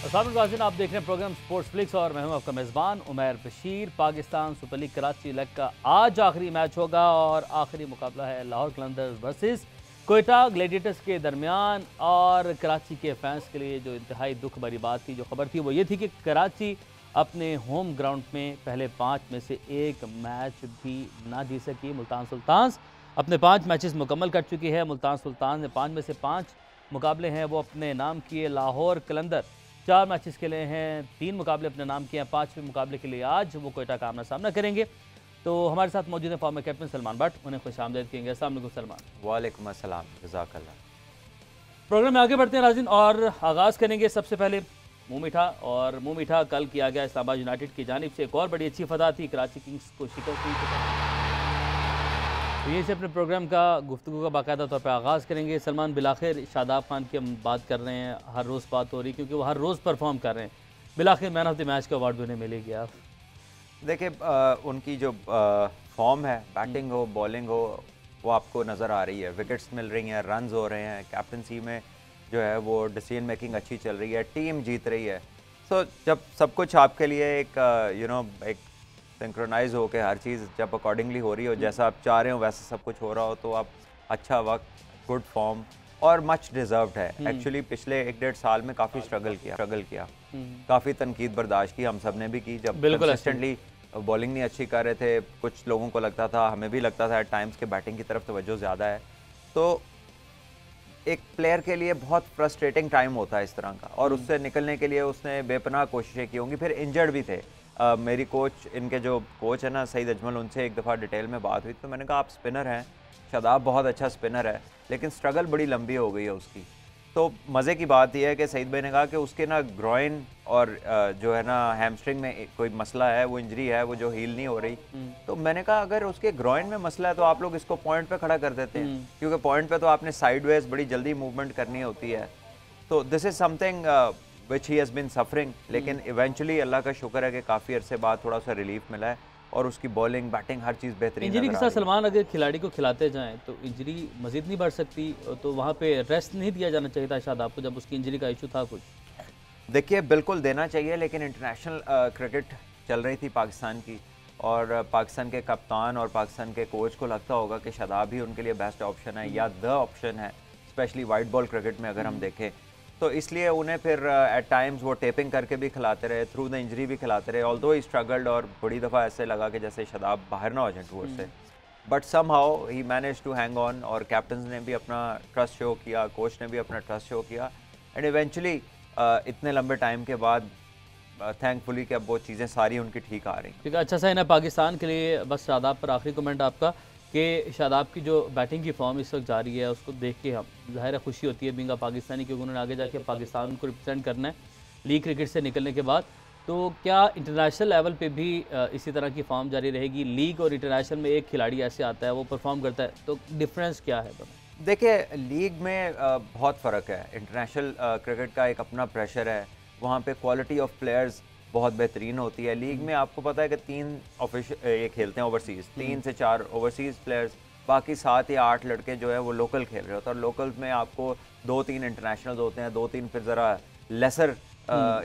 अस्सलाम वालेकुम, आप देख रहे हैं प्रोग्राम स्पोर्ट्स फ्लिक्स और मैं हूं आपका मेज़बान Umair Bashir. Pakistan super league Karachi leg का आज आखिरी मैच होगा और आखिरी मुकाबला है लाहौर कलंदर्स वर्सेस कोयटा ग्लैडिएटर्स के दरमियान। और कराची के फैंस के लिए जो इंतहाई दुख भरी बात थी, जो खबर थी, वो ये थी कि कराची अपने होम ग्राउंड में पहले 5 में से एक मैच भी ना जीत सकी। मुल्तान सुल्तान्स अपने 5 मैचेस मुकम्मल कर चुकी है। मुल्तान सुल्तान ने 5 में से 5 मुकाबले हैं वो अपने नाम किए। लाहौर कलंदर 4 मैचेस के लिए हैं, 3 मुकाबले अपने नाम किए हैं। 5वें मुकाबले के लिए आज वो कोयटा का आमना सामना करेंगे। तो हमारे साथ मौजूद है फॉर्मर कैप्टन सलमान भट्ट, उन्हें खुश आमदीद कहेंगे। अस्सलाम वालेकुम सलमान। वालेकुम अस्सलाम, जज़ाकल्लाह। प्रोग्राम में आगे बढ़ते हैं नाज़रीन और आगाज़ करेंगे सबसे पहले मुँह मीठा। और मुँह मीठा कल किया गया इस्लामाबाद यूनाइटेड की जानिब से। एक और बड़ी अच्छी फतह थी, कराची किंग्स को शिकस्त हुई। तो यहीं से अपने प्रोग्राम का गुफ्तगू का बाकायदा तौर पर आगाज़ करेंगे। सलमान, बिलाखिर शादाब खान की हम बात कर रहे हैं, हर रोज़ बात हो रही क्योंकि वो हर रोज़ परफॉर्म कर रहे हैं। बिलाखिर मैन ऑफ द मैच का अवार्ड भी उन्हें मिलेगी। आप देखिए, उनकी जो फॉर्म है, बैटिंग हो बॉलिंग हो, वो आपको नज़र आ रही है। विकेट्स मिल रही हैं, रन्स हो रहे हैं, कैप्टनसी में जो है वो डिसीजन मेकिंग अच्छी चल रही है, टीम जीत रही है। सो जब सब कुछ आपके लिए एक एक सिंक्रोनाइज हो के हर चीज़ जब अकॉर्डिंगली हो रही हो, जैसा आप चाह रहे हो वैसा सब कुछ हो रहा हो, तो आप अच्छा वक्त, गुड फॉर्म और मच डिज़र्व्ड है। एक्चुअली पिछले 1-1.5 साल में काफ़ी स्ट्रगल किया, काफ़ी तनकीद बर्दाश्त की, हम सब ने भी की। जब कंसिस्टेंटली बॉलिंग नहीं अच्छी कर रहे थे, कुछ लोगों को लगता था, हमें भी लगता था एट टाइम्स के बैटिंग की तरफ तवज्जो ज़्यादा है। तो एक प्लेयर के लिए बहुत फ्रस्ट्रेटिंग टाइम होता है इस तरह का, और उससे निकलने के लिए उसने बेपनाह कोशिशें की होंगी। फिर इंजर्ड भी थे। मेरी कोच, इनके जो कोच है ना सईद अजमल, उनसे एक दफ़ा डिटेल में बात हुई तो मैंने कहा आप स्पिनर हैं, शादाब बहुत अच्छा स्पिनर है, लेकिन स्ट्रगल बड़ी लंबी हो गई है उसकी। तो मज़े की बात यह है कि सईद भाई ने कहा कि उसके ना ग्रॉइन और जो है ना हैमस्ट्रिंग में कोई मसला है, वो इंजरी है, वो जो हील नहीं हो रही। तो मैंने कहा अगर उसके ग्रॉइन में मसला है तो आप लोग इसको पॉइंट पे खड़ा कर देते हैं, क्योंकि पॉइंट पे तो आपने साइडवेज बड़ी जल्दी मूवमेंट करनी होती है। तो this is something which he has been suffering, लेकिन इवेंचुअली अल्लाह का शुक्र है कि काफ़ी अरसे बाद थोड़ा सा रिलीफ मिला है और उसकी बॉलिंग बैटिंग हर चीज़ बेहतरीन। इंजरी के साथ सलमान, अगर खिलाड़ी को खिलाते जाएं तो इंजरी मजीद नहीं बढ़ सकती? तो वहाँ पे रेस्ट नहीं दिया जाना चाहिए था शादाब को जब उसकी इंजरी का इशू था कुछ? देखिए, बिल्कुल देना चाहिए, लेकिन इंटरनेशनल क्रिकेट चल रही थी पाकिस्तान की, और पाकिस्तान के कप्तान और पाकिस्तान के कोच को लगता होगा कि शादाब ही उनके लिए बेस्ट ऑप्शन है या द ऑप्शन है, स्पेशली वाइट बॉल क्रिकेट में अगर हम देखें। तो इसलिए उन्हें फिर एट टाइम्स वो टेपिंग करके भी खिलाते रहे, थ्रू द इंजरी भी खिलाते रहे। ऑल्दो ही स्ट्रगल्ड, और बड़ी दफ़ा ऐसे लगा कि जैसे शादाब बाहर ना हो जाए टूर से, but somehow he manage to hang on. और कैप्टन ने भी अपना ट्रस्ट शो किया, कोच ने भी अपना ट्रस्ट शो किया, एंड इवेंचुअली इतने लंबे टाइम के बाद थैंकफुली कि अब वो चीज़ें सारी उनकी ठीक आ रही। ठीक है, अच्छा सा है ना पाकिस्तान के लिए। बस शादाब पर आखिरी कमेंट आपका कि शादाब की जो बैटिंग की फॉर्म इस वक्त जारी है, उसको देख के हम ज़ाहिर है खुशी होती है बिंगा पाकिस्तानी, क्योंकि उन्होंने आगे जाके पाकिस्तान को रिप्रेजेंट करना है लीग क्रिकेट से निकलने के बाद। तो क्या इंटरनेशनल लेवल पे भी इसी तरह की फॉर्म जारी रहेगी? लीग और इंटरनेशनल में एक खिलाड़ी ऐसे आता है, वो परफॉर्म करता है, तो डिफरेंस क्या है दोनों? देखिए, लीग में बहुत फ़र्क है। इंटरनेशनल क्रिकेट का एक अपना प्रेशर है, वहाँ पे क्वालिटी ऑफ प्लेयर्स बहुत बेहतरीन होती है। लीग में आपको पता है कि 3 ये खेलते हैं ओवरसीज़, 3 से 4 ओवरसीज़ प्लेयर्स, बाकी 7 या 8 लड़के जो है वो लोकल खेल रहे होते हैं। और लोकल्स में आपको 2-3 इंटरनेशनल्स होते हैं, 2-3 फिर ज़रा लेसर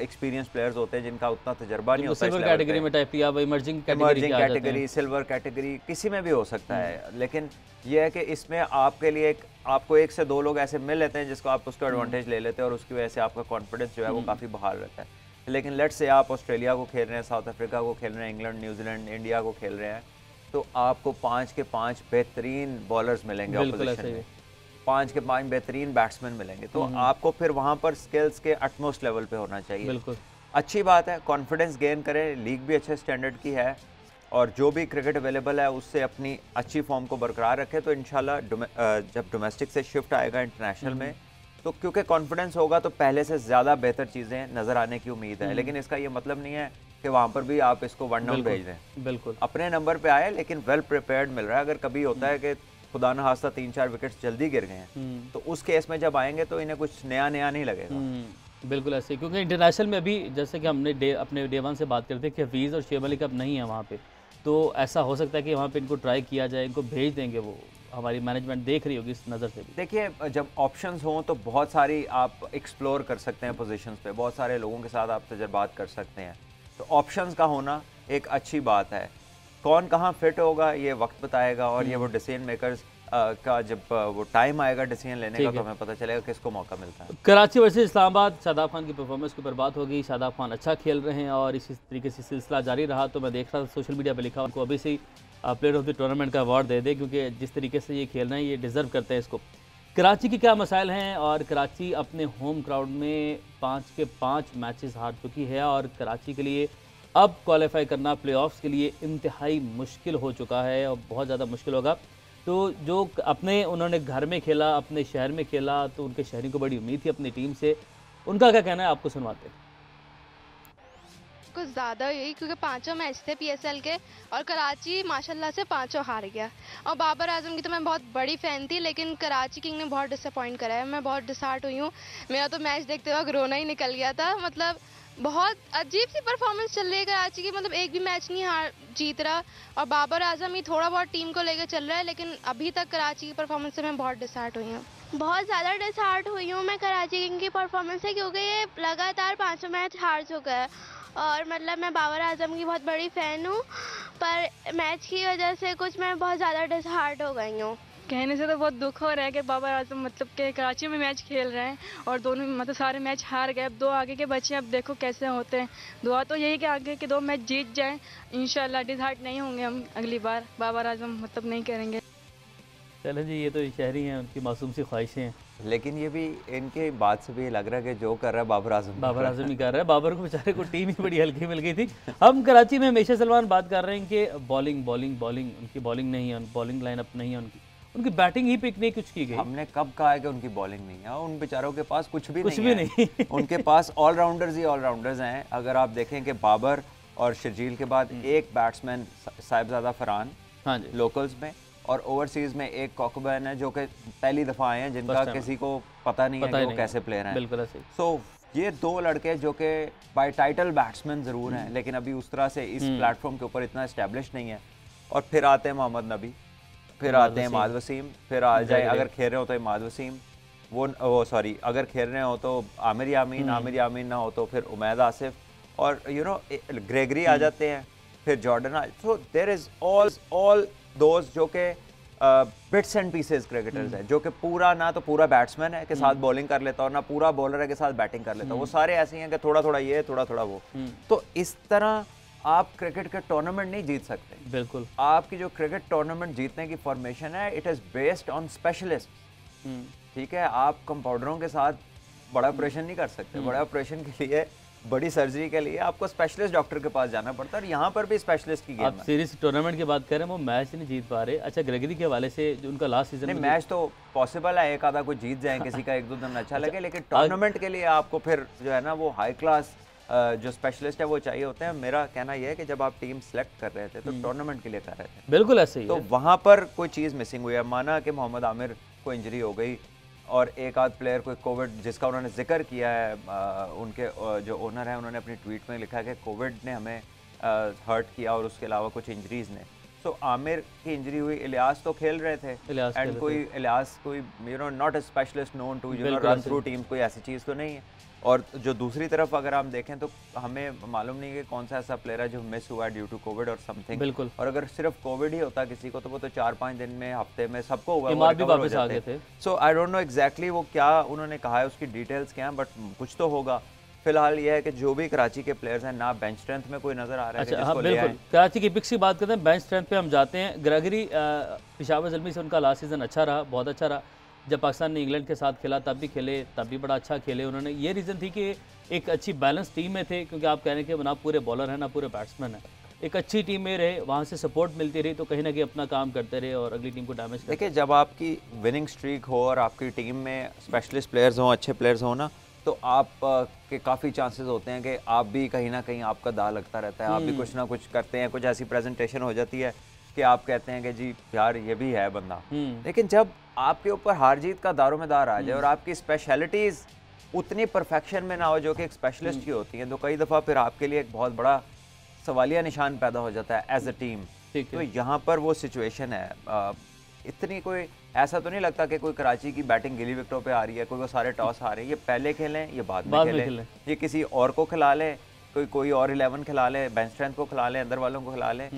एक्सपीरियंस प्लेयर्स होते हैं जिनका उतना तजर्बा नहीं होता। सिल्वर कैटेगरी में टाइप या इमर्जिंग कैटेगरी, सिल्वर कैटेगरी, किसी में भी हो सकता है। लेकिन यह है कि इसमें आपके लिए आपको 1 से 2 लोग ऐसे मिल लेते हैं जिसको आप उसका एडवांटेज ले लेते हैं, और उसकी वजह से आपका कॉन्फिडेंस जो है वो काफ़ी बहाल रहता है। लेकिन लेट्स से आप ऑस्ट्रेलिया को खेल रहे हैं, साउथ अफ्रीका को खेल रहे हैं, इंग्लैंड, न्यूजीलैंड, इंडिया को खेल रहे हैं, तो आपको 5 के 5 बेहतरीन बॉलर्स मिलेंगे ऑपोजिशन में, 5 के 5 बेहतरीन बैट्समैन मिलेंगे। तो आपको फिर वहाँ पर स्किल्स के अटमोस्ट लेवल पे होना चाहिए। बिल्कुल अच्छी बात है, कॉन्फिडेंस गेन करें। लीग भी अच्छे स्टैंडर्ड की है, और जो भी क्रिकेट अवेलेबल है उससे अपनी अच्छी फॉर्म को बरकरार रखें। तो इंशाल्लाह जब डोमेस्टिक से शिफ्ट आएगा इंटरनेशनल में, तो क्योंकि कॉन्फिडेंस होगा तो पहले से ज़्यादा बेहतर चीज़ें नज़र आने की उम्मीद है। लेकिन इसका ये मतलब नहीं है कि वहाँ पर भी आप इसको वन डाउन भेज दें। बिल्कुल अपने नंबर पे आए, लेकिन वेल प्रिपेयर्ड मिल रहा है। अगर कभी होता है कि खुदा न खास्ता 3-4 विकेट्स जल्दी गिर गए हैं, तो उस केस में जब आएंगे तो इन्हें कुछ नया नहीं लगेगा। बिल्कुल ऐसे ही, क्योंकि इंटरनेशनल में भी जैसे कि हमने अपने डे 1 से बात करते कि हफीज़ और शेब अली कप नहीं है वहाँ पे, तो ऐसा हो सकता है कि वहाँ पे इनको ट्राई किया जाए, इनको भेज देंगे वो हमारी मैनेजमेंट देख रही होगी इस नज़र से भी? देखिए, जब ऑप्शंस हों तो बहुत सारी आप एक्सप्लोर कर सकते हैं पोजीशंस पे, बहुत सारे लोगों के साथ आप तजर्बात कर सकते हैं, तो ऑप्शंस का होना एक अच्छी बात है। कौन कहाँ फिट होगा ये वक्त बताएगा, और ये वो डिसीजन मेकर्स का जब वो टाइम आएगा डिसीजन लेने का, तो हमें पता चलेगा किसको मौका मिलता है। कराची वर्सेस इस्लामाबाद, शादाब खान की परफॉर्मेंस के ऊपर बात होगी। शादाब खान अच्छा खेल रहे हैं और इसी तरीके से सिलसिला जारी रहा तो मैं देख रहा था सोशल मीडिया पे लिखा उनको अभी से ही प्लेयर ऑफ द टूर्नामेंट का अवार्ड दे दे, क्योंकि जिस तरीके से ये खेल रहे हैं ये डिज़र्व करते हैं इसको। कराची के क्या मसाइल हैं, और कराची अपने होम क्राउड में 5 के 5 मैचेस हार चुकी है और कराची के लिए अब क्वालिफाई करना प्लेऑफ्स के लिए इंतहाई मुश्किल हो चुका है और बहुत ज़्यादा मुश्किल होगा। तो जो अपने उन्होंने घर में खेला, अपने शहर में खेला, तो उनके शहरी को बड़ी उम्मीद थी अपनी टीम से। उनका क्या कहना है आपको सुनवाते हैं। कुछ ज़्यादा यही, क्योंकि 5 मैच थे पीएसएल के और कराची माशाल्लाह से 5 हार गया। और बाबर आजम की तो मैं बहुत बड़ी फ़ैन थी, लेकिन कराची किंग ने बहुत डिसअपॉइंट करा है। मैं बहुत डिसहार्ट हुई हूँ। मेरा तो मैच देखते वक्त रोना ही निकल गया था। मतलब बहुत अजीब सी परफॉर्मेंस चल रही है कराची की। मतलब एक भी मैच नहीं जीत रहा, और बाबर आजम ही थोड़ा बहुत टीम को लेकर चल रहा है, लेकिन अभी तक कराची की परफॉर्मेंस से मैं बहुत डिसहार्ट हुई हूँ। बहुत ज़्यादा डिसहार्ट हुई हूँ मैं कराची किंग की परफॉर्मेंस से, क्योंकि ये लगातार 5 मैच हार चुका है। और मतलब मैं बाबर आजम की बहुत बड़ी फ़ैन हूँ, पर मैच की वजह से कुछ मैं बहुत ज़्यादा डिसहार्ट हो गई हूँ। कहने से तो बहुत दुख हो रहा है कि बाबर आजम मतलब के कराची में मैच खेल रहे हैं और दोनों मतलब सारे मैच हार गए। अब 2 आगे के बच्चे, अब देखो कैसे होते हैं। दुआ तो यही कि आगे के 2 मैच जीत जाएं, इंशाल्लाह डिसहार्ट नहीं होंगे हम अगली बार। बाबर आजम मतलब नहीं करेंगे। चलो जी, ये तो शहरी हैं, उनकी मासूम सी ख्वाहिशें हैं। लेकिन ये भी इनके बात से भी लग रहा है कि जो कर रहा है बाबर आजम ही कर रहा है। बाबर को बेचारे को टीम ही बड़ी हल्की मिल गई थी। हम कराची में हमेशा सलमान बात कर रहे हैं कि बॉलिंग उनकी बॉलिंग नहीं है, बॉलिंग लाइनअप नहीं है उनकी बैटिंग ही पिक नहीं कुछ की गई। हमने कब कहा है कि उनकी बॉलिंग नहीं है? उन बेचारों के पास कुछ भी नहीं है। उनके पास ऑलराउंडर्स ही ऑलराउंडर्स हैं। अगर आप देखें कि बाबर और शर्जील के बाद एक बैट्समैन साहिबजादा फरहान, हाँ जी, लोकल्स में, और ओवरसीज में एक कॉकबर्न है जो कि पहली दफ़ा आए हैं, जिनका किसी को पता नहीं है कि वो कैसे प्लेयर हैं। बिल्कुल ऐसे। सो ये 2 लड़के जो कि बाय टाइटल बैट्समैन ज़रूर हैं, लेकिन अभी उस तरह से इस प्लेटफॉर्म के ऊपर इतना इस्टेब्लिश नहीं है। और फिर आते हैं मोहम्मद नबी, फिर आते हैं इमाद वसीम, फिर आ जाए अगर खेल रहे हो तो इमाद वसीम, वो सॉरी अगर खेल रहे हो तो आमिर यामीन ना हो तो फिर उमैद आसिफ, और ग्रेगरी आ जाते हैं, फिर Jordan. So there is all those जो कि बिट्स एंड पीसेस क्रिकेटर्स हैं, जो कि पूरा ना तो पूरा बैट्समैन है के साथ बॉलिंग कर लेता और ना पूरा बॉलर है के साथ बैटिंग कर लेता। वो सारे ऐसे हैं कि थोड़ा थोड़ा ये थोड़ा थोड़ा वो। तो इस तरह आप क्रिकेट के टूर्नामेंट नहीं जीत सकते। बिल्कुल। आपकी जो क्रिकेट टूर्नामेंट जीतने की फॉर्मेशन है, it is based on specialist. ठीक है, आप कंपाउंडरों के साथ बड़ा ऑपरेशन नहीं कर सकते। बड़ा ऑपरेशन के लिए, बड़ी सर्जरी के लिए आपको स्पेशलिस्ट डॉक्टर के पास जाना पड़ता है, और यहाँ पर भी स्पेशलिस्ट की गेम है। आप सीरीज टूर्नामेंट की बात कर रहे हैं, वो मैच नहीं जीत पा रहे। अच्छा, ग्रेगरी के हवाले से जो उनका लास्ट सीजन में मैच तो पॉसिबल है, एक आधा कोई जीत जाए, किसी का 1-2 दिन अच्छा लगे, लेकिन टूर्नामेंट के लिए आपको फिर जो है ना वो हाई क्लास जो स्पेशलिस्ट है वो चाहिए होते हैं। मेरा कहना यह है कि जब आप टीम सेलेक्ट कर रहे थे तो टूर्नामेंट के लिए कर रहे थे। बिल्कुल ऐसे ही तो वहाँ पर कोई चीज़ मिसिंग हुई है। माना कि मोहम्मद आमिर को इंजरी हो गई और एक आध प्लेयर कोई कोविड, जिसका उन्होंने जिक्र किया है, उनके जो ओनर हैं उन्होंने अपनी ट्वीट में लिखा कि कोविड ने हमें हर्ट किया और उसके अलावा कुछ इंजरीज ने। तो आमिर की इंजरी हुई, इलियास तो खेल रहे थे, एंड कोई इलियास कोई not a specialist known to run through team, कोई ऐसी चीज़ तो नहीं है। और जो दूसरी तरफ अगर हम देखें तो हमें मालूम नहीं कि कौन सा ऐसा प्लेयर है जो मिस हुआ ड्यू टू कोविड और समथिंग। बिल्कुल। और अगर सिर्फ कोविड ही होता किसी को तो वो तो 4-5 दिन में, हफ्ते में सबको हुआ, इमाद भी वापस आ गए थे। सो आई डोंट नो एग्जैक्टली वो क्या उन्होंने कहा है, उसकी डिटेल्स क्या हैं, बट कुछ तो होगा। फिलहाल ये है कि जो भी कराची के प्लेयर्स हैं ना बेंच स्ट्रेंथ में कोई नजर आ रहा है। अच्छा, हाँ बिल्कुल। कराची की पिक्स की बात करते हैं, बेंच स्ट्रेंथ पे हम जाते हैं। ग्रेगरी पेशावर ज़ल्मी से उनका लास्ट सीजन अच्छा रहा, बहुत अच्छा रहा। जब पाकिस्तान ने इंग्लैंड के साथ खेला तब भी खेले, तब भी बड़ा अच्छा खेले उन्होंने। ये रीज़न थी कि एक अच्छी बैलेंस टीम में थे, क्योंकि आप कह रहे हैं कि ना पूरे बॉलर हैं ना पूरे बैट्समैन हैं। एक अच्छी टीम में रहे, वहाँ से सपोर्ट मिलती रही, तो कहीं ना कहीं अपना काम करते रहे और अगली टीम को डैमेज करते। देखिए, जब आपकी विनिंग स्ट्रीक हो और आपकी टीम में स्पेशलिस्ट प्लेयर्स हों, अच्छे प्लेयर्स हों ना, तो आप के काफ़ी चांसेस होते हैं कि आप भी कहीं ना कहीं आपका दाव लगता रहता है। आप भी कुछ ना कुछ करते हैं, कुछ ऐसी प्रेजेंटेशन हो जाती है कि आप कहते हैं कि जी यार ये भी है बंदा। लेकिन जब आपके ऊपर हार जीत का दारोमदार आ जाए और आपकी स्पेशलिटीज़ उतनी परफेक्शन में ना हो जो कि एक स्पेशलिस्ट की होती हैं, तो कई दफ़ा फिर आपके लिए एक बहुत बड़ा सवालिया निशान पैदा हो जाता है एज अ टीम। तो यहाँ पर वो सिचुएशन है। इतनी कोई ऐसा तो नहीं लगता कि कोई कराची की बैटिंग गिली विकेटों पे आ रही है, कोई वो सारे टॉस आ रहे हैं। ये पहले खेलें, ये बाद में खेलें, ये किसी और को खिला लें, कोई और 11 खिला लें, बेंच स्ट्रेंथ को खिला लें, अंदर वालों को खिला लें,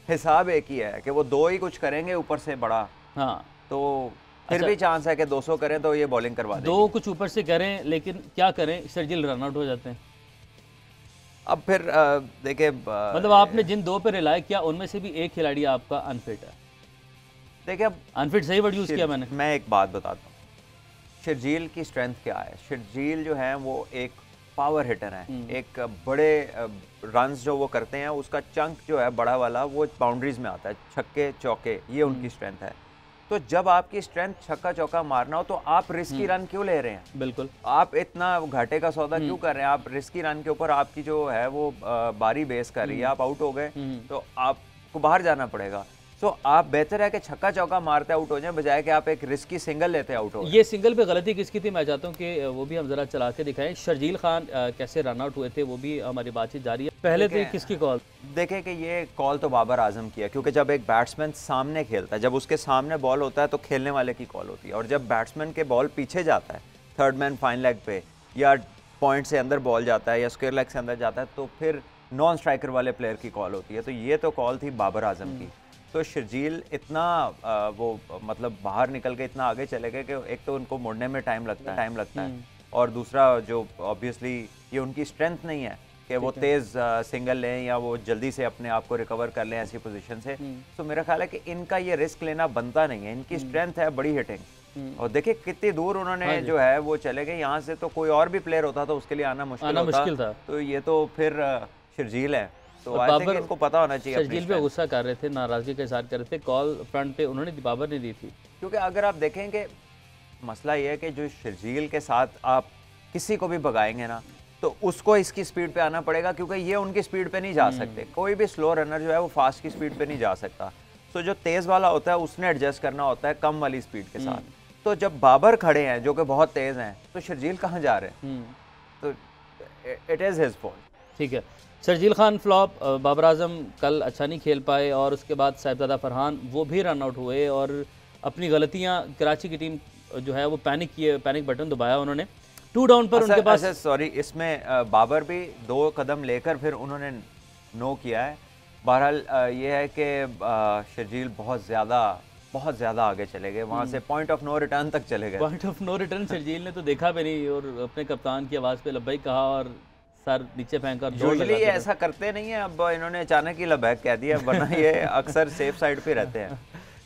हिसाब एक ही है कि वो 2 ही कुछ करेंगे ऊपर से बड़ा। हाँ, तो फिर भी चांस है कि 200 करें तो ये बॉलिंग करवा दें। 2 कुछ ऊपर से करें, लेकिन क्या करें, शर्जील रन आउट हो जाते हैं। अब फिर देखिए, मतलब आपने जिन 2 पे रिलाय किया उनमें से भी एक खिलाड़ी आपका अनफिट है। देखिए, अब अनफिट सही वर्ड यूज किया मैंने। मैं एक बात बताता हूँ, शर्जील की स्ट्रेंथ क्या है। शर्जील जो है वो एक पावर हिटर है, एक बड़े रन्स जो वो करते हैं उसका चंक जो है बड़ा वाला वो बाउंड्रीज में आता है, छक्के चौके, ये उनकी स्ट्रेंथ है। तो जब आपकी स्ट्रेंथ छक्का चौका मारना हो तो आप रिस्की रन क्यों ले रहे हैं? बिल्कुल, आप इतना घाटे का सौदा क्यों कर रहे हैं? आप रिस्की रन के ऊपर आपकी जो है वो बारी बेस कर रही है, आप आउट हो गए तो आपको बाहर जाना पड़ेगा। तो आप बेहतर है कि छक्का चौका मारते आउट हो जाए, बजाय कि आप एक रिस्की सिंगल लेते आउट हो। ये सिंगल पे गलती किसकी थी, मैं चाहता हूँ कि वो भी हम जरा चला के दिखाएं। शर्जील खान कैसे रन आउट हुए थे, वो भी हमारी बातचीत जारी है। पहले तो किसकी कॉल? देखें कि ये कॉल तो बाबर आजम की है, क्योंकि जब एक बैट्समैन सामने खेलता है, जब उसके सामने बॉल होता है तो खेलने वाले की कॉल होती है, और जब बैट्समैन के बॉल पीछे जाता है, थर्ड मैन फाइन लेग पे या पॉइंट से अंदर बॉल जाता है या स्क्वायर लेग से अंदर जाता है, तो फिर नॉन स्ट्राइकर वाले प्लेयर की कॉल होती है। तो ये तो कॉल थी बाबर आजम की। तो शर्जील इतना वो मतलब बाहर निकल के इतना आगे चले गए कि एक तो उनको मुड़ने में टाइम लगता है और दूसरा जो ऑब्वियसली ये उनकी स्ट्रेंथ नहीं है कि वो तेज़ सिंगल लें या वो जल्दी से अपने आप को रिकवर कर लें ऐसी पोजीशन से। तो मेरा ख्याल है कि इनका ये रिस्क लेना बनता नहीं है। इनकी स्ट्रेंथ है बड़ी हिटिंग, और देखिए कितनी दूर उन्होंने जो है वो चले गए। यहाँ से तो कोई और भी प्लेयर होता तो उसके लिए आना मुश्किल था। तो ये तो फिर शर्जील है, तो आई थिंक इनको पता होना चाहिए। शर्जील पे गुस्सा कर रहे थे, नाराजगी का इजहार कर रहे थे, कॉल फ्रंट पे उन्होंने बाबर ने दी थी। क्योंकि अगर आप देखें कि मसला ये है कि जो शर्जील के साथ आप किसी को भी भगाएंगे ना तो उसको इसकी स्पीड पे आना पड़ेगा, क्योंकि ये उनकी स्पीड पे नहीं जा सकते। कोई भी स्लो रनर जो है वो फास्ट की स्पीड पे नहीं जा सकता। तो जो तेज़ वाला होता है उसने एडजस्ट करना होता है कम वाली स्पीड के साथ। तो जब बाबर खड़े हैं जो कि बहुत तेज़ हैं, तो शर्जील कहाँ जा रहे हैं? तो इट इज़ हिज फॉल्ट। ठीक है, शर्जील खान फ्लॉप, बाबर आजम कल अच्छा नहीं खेल पाए, और उसके बाद साहिबजादा फरहान वो भी रन आउट हुए, और अपनी गलतियां कराची की टीम जो है वो पैनिक बटन दबाया उन्होंने। 2 डाउन पर उनके पास। सॉरी, इसमें बाबर भी 2 कदम लेकर फिर उन्होंने नो किया है। बहरहाल ये है कि शर्जील बहुत ज़्यादा आगे चले गए, वहाँ से पॉइंट ऑफ नो रिटर्न तक चले गए। Point of no return Sharjeel ने तो देखा भी नहीं, और अपने कप्तान की आवाज़ पे लब्बैक कहा और सर नीचे फेंक कर। यूजुअली ये ऐसा करते नहीं है, अब इन्होंने अचानक ही लब्बैक कह दिया, वरना ये अक्सर सेफ साइड पे रहते हैं।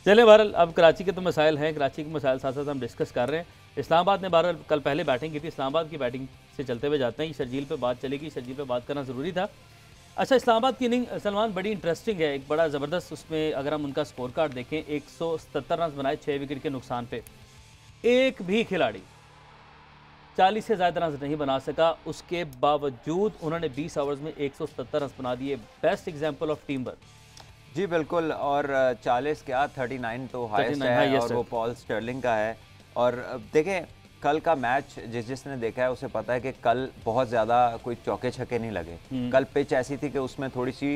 चले बहरहाल, अब कराची के तो मसाइल हैं, कराची के मसाइल साथ साथ हम डिस्कस कर रहे हैं। इस्लामाबाद ने बहरहाल कल पहले बैटिंग की थी, इस्लामाबाद की बैटिंग से चलते हुए जाते हैं। शर्जील पे बात चलेगी, शर्जील पे बात करना ज़रूरी था। अच्छा, इस्लामाबाद की इनिंग सलमान बड़ी इंटरेस्टिंग है, एक बड़ा ज़बरदस्त उसमें अगर हम उनका स्कोर कार्ड देखें, 177 रन बनाए 6 विकेट के नुकसान पे। एक भी खिलाड़ी 40 से ज़्यादा रन नहीं बना सका, उसके बावजूद उन्होंने 20 ओवर्स में 170 रन बना दिए। Best example of team work. जी बिल्कुल, और 40 क्या 39 तो हाईएस्ट है, और वो पॉल स्टर्लिंग का है। और देखें कल का मैच जिसने देखा है उसे पता है कि कल बहुत ज़्यादा कोई चौके छक्के नहीं लगे। कल पिच ऐसी थी कि उसमें थोड़ी सी